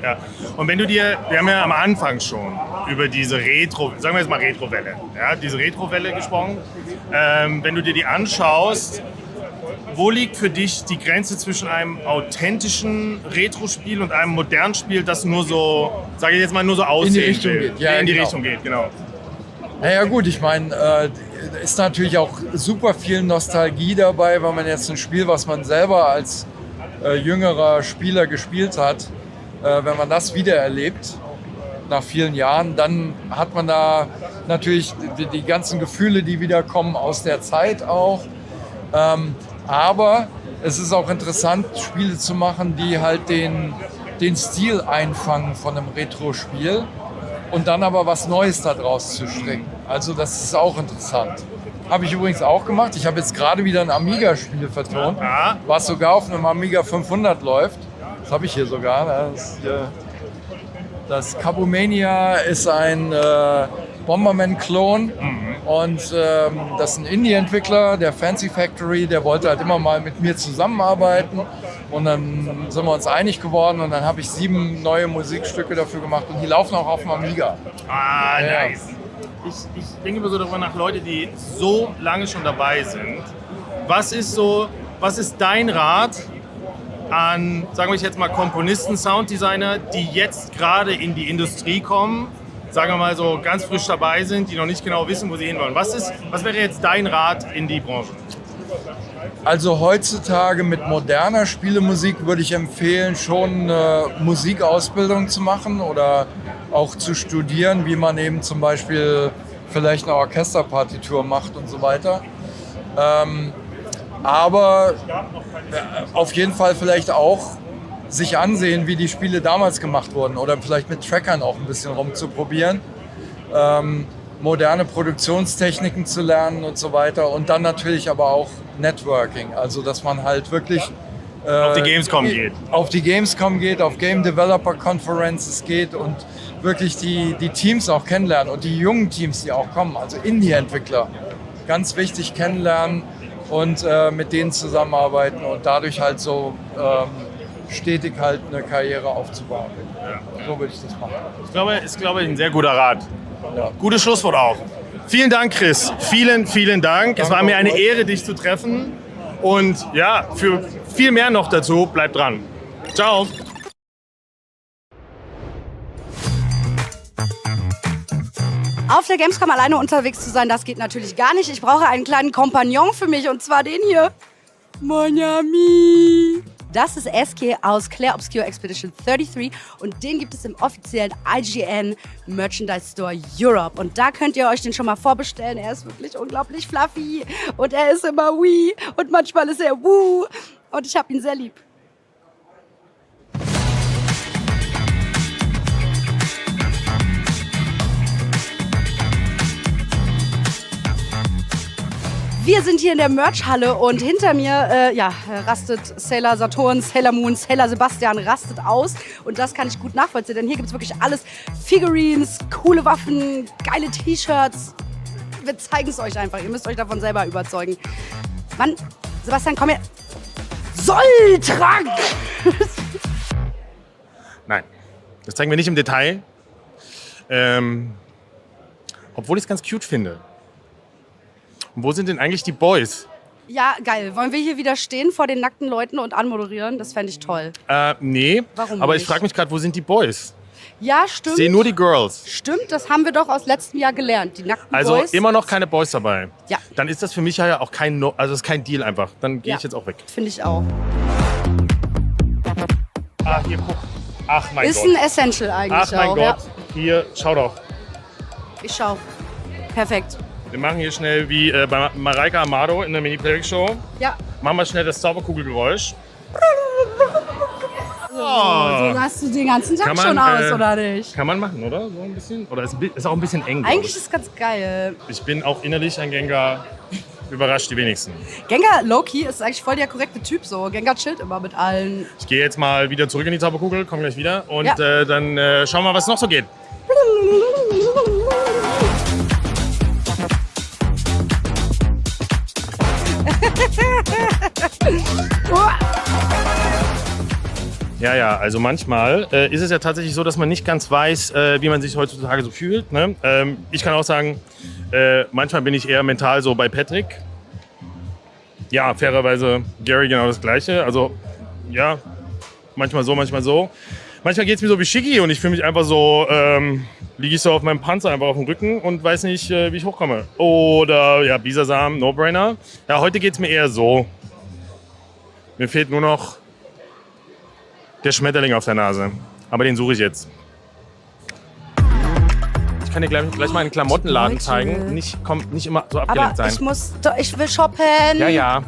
Und wenn wir haben ja am Anfang schon über diese sagen wir jetzt mal Retrowelle, ja, diese Retrowelle gesprochen. Wenn du dir die anschaust, wo liegt für dich die Grenze zwischen einem authentischen Retro-Spiel und einem modernen Spiel, das nur so, sage ich jetzt mal, nur so aussehen in die Richtung geht? Ja, in die Richtung geht, genau. Naja gut, ich meine, ist natürlich auch super viel Nostalgie dabei, weil man jetzt ein Spiel, was man selber als jüngerer Spieler gespielt hat, wenn man das wiedererlebt nach vielen Jahren, dann hat man da natürlich die ganzen Gefühle, die wiederkommen aus der Zeit auch. Aber es ist auch interessant, Spiele zu machen, die halt den Stil einfangen von einem Retro-Spiel und dann aber was Neues daraus zu stricken. Also das ist auch interessant. Habe ich übrigens auch gemacht. Ich habe jetzt gerade wieder ein Amiga-Spiel vertont, was sogar auf einem Amiga 500 läuft. Das habe ich hier sogar. Das Cabomania ist ein Bomberman-Klon. Und das ist ein Indie-Entwickler, der Fancy Factory, der wollte halt immer mal mit mir zusammenarbeiten. Und dann sind wir uns einig geworden und dann habe ich 7 neue Musikstücke dafür gemacht und die laufen auch auf dem Amiga. Ah, nice. Ich denke immer so darüber nach, Leute, die so lange schon dabei sind. Was ist dein Rat an, sagen wir jetzt mal, Komponisten, Sounddesigner, die jetzt gerade in die Industrie kommen, sagen wir mal so ganz frisch dabei sind, die noch nicht genau wissen, wo sie hinwollen? Was wäre jetzt dein Rat in die Branche? Also heutzutage mit moderner Spielemusik würde ich empfehlen, schon eine Musikausbildung zu machen oder auch zu studieren, wie man eben zum Beispiel vielleicht eine Orchesterpartitur macht und so weiter. Aber auf jeden Fall vielleicht auch sich ansehen, wie die Spiele damals gemacht wurden oder vielleicht mit Trackern auch ein bisschen rumzuprobieren. Moderne Produktionstechniken zu lernen und so weiter und dann natürlich aber auch Networking, also dass man halt wirklich auf die Gamescom geht. Auf die Gamescom geht, auf Game Developer Conferences geht und wirklich die Teams auch kennenlernen und die jungen Teams, die auch kommen, also Indie-Entwickler, ganz wichtig kennenlernen und mit denen zusammenarbeiten und dadurch halt so stetig halt eine Karriere aufzubauen. Ja. So würde ich das machen. Ist, glaube ich, ein sehr guter Rat. Ja. Gutes Schlusswort auch. Vielen Dank, Chris. Vielen, vielen Dank. Es war mir eine Ehre, dich zu treffen. Und ja, für viel mehr noch dazu, bleibt dran. Ciao. Auf der Gamescom alleine unterwegs zu sein, das geht natürlich gar nicht. Ich brauche einen kleinen Kompagnon für mich und zwar den hier. Miami. Das ist SK aus Clair Obscure Expedition 33 und den gibt es im offiziellen IGN Merchandise Store Europe. Und da könnt ihr euch den schon mal vorbestellen. Er ist wirklich unglaublich fluffy und er ist immer wee und manchmal ist er woo und ich habe ihn sehr lieb. Wir sind hier in der Merch-Halle und hinter mir rastet Sailor Saturn, Sailor Moon, Sailor Sebastian rastet aus. Und das kann ich gut nachvollziehen, denn hier gibt es wirklich alles. Figurines, coole Waffen, geile T-Shirts. Wir zeigen es euch einfach, ihr müsst euch davon selber überzeugen. Mann, Sebastian, komm her. Solltrank! Nein, das zeigen wir nicht im Detail. Obwohl ich es ganz cute finde. Und wo sind denn eigentlich die Boys? Ja, geil. Wollen wir hier wieder stehen vor den nackten Leuten und anmoderieren? Das fände ich toll. Nee. Warum aber nicht? Ich frage mich gerade, wo sind die Boys? Ja, stimmt. Ich sehe nur die Girls. Stimmt, das haben wir doch aus letztem Jahr gelernt. Die nackten Also Boys. immer noch keine Boys dabei. Ja. Dann ist das für mich ja auch kein, also ist kein Deal einfach. Dann gehe ich jetzt auch weg. Finde ich auch. Ah, hier, guck. Ach mein Ist Gott. ein Essential eigentlich Ach mein auch. Gott. Ja. Hier, schau doch. Ich schau. Perfekt. Wir machen hier schnell wie bei Mareike Amado in der Mini-Playlist-Show. Ja. Machen wir schnell das Zauberkugelgeräusch. So hast du den ganzen Tag schon aus, oder nicht? Kann man machen, oder? So ein bisschen? Oder ist auch ein bisschen eng, Eigentlich ist es ganz geil. Ich bin auch innerlich ein Gengar. Überrascht die wenigsten. Gengar Loki ist eigentlich voll der korrekte Typ so. Gengar chillt immer mit allen. Ich gehe jetzt mal wieder zurück in die Zauberkugel, komme gleich wieder. Und dann schauen wir mal, was noch so geht. Ja, also manchmal ist es ja tatsächlich so, dass man nicht ganz weiß, wie man sich heutzutage so fühlt. Ne? Ich kann auch sagen, manchmal bin ich eher mental so bei Patrick. Ja, fairerweise Gary genau das Gleiche. Also ja, manchmal so, manchmal so. Manchmal geht es mir so wie Shiggy und ich fühle mich einfach so, liege ich so auf meinem Panzer einfach auf dem Rücken und weiß nicht, wie ich hochkomme. Oder ja, Bisasam, No-Brainer. Ja, heute geht es mir eher so. Mir fehlt nur noch der Schmetterling auf der Nase. Aber den suche ich jetzt. Ich kann dir gleich mal einen Klamottenladen zeigen. Nicht immer so abgelenkt sein. Aber ich will shoppen. Ja.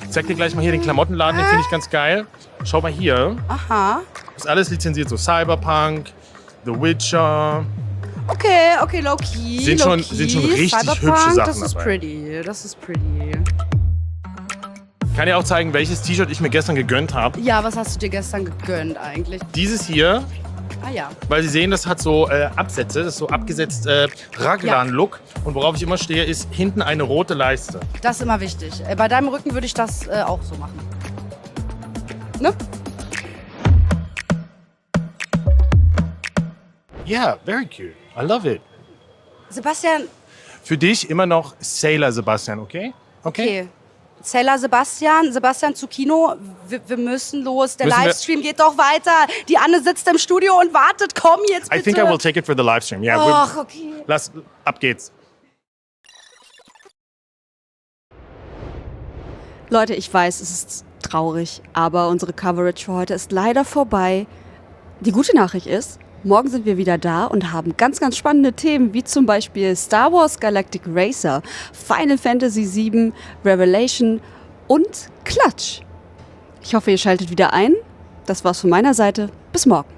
Ich zeig dir gleich mal hier den Klamottenladen, den finde ich ganz geil. Schau mal hier. Aha. Ist alles lizenziert, so Cyberpunk, The Witcher. Okay, low-key. Sind schon richtig Cyberpunk, hübsche Sachen das ist dabei. pretty, das ist pretty. Ich kann dir auch zeigen, welches T-Shirt ich mir gestern gegönnt habe. Ja, was hast du dir gestern gegönnt eigentlich? Dieses hier Ah ja. Weil Sie sehen, das hat so Absätze, das ist so abgesetzt Raglan-Look. Und worauf ich immer stehe, ist hinten eine rote Leiste. Das ist immer wichtig. Bei deinem Rücken würde ich das auch so machen. Ne? Yeah, very cute. I love it. Sebastian. Für dich immer noch Sailor Sebastian, okay? Okay. Sailor Sebastian zu Kino. Wir müssen los. Der Livestream geht doch weiter. Die Anne sitzt im Studio und wartet. Komm jetzt bitte. I think I will take it for the Livestream. Yeah, Ach, okay. Ab geht's. Leute, ich weiß, es ist traurig, aber unsere Coverage für heute ist leider vorbei. Die gute Nachricht ist, morgen sind wir wieder da und haben ganz, ganz spannende Themen, wie zum Beispiel Star Wars Galactic Racer, Final Fantasy VII, Revelation und Klatsch. Ich hoffe, ihr schaltet wieder ein. Das war's von meiner Seite. Bis morgen.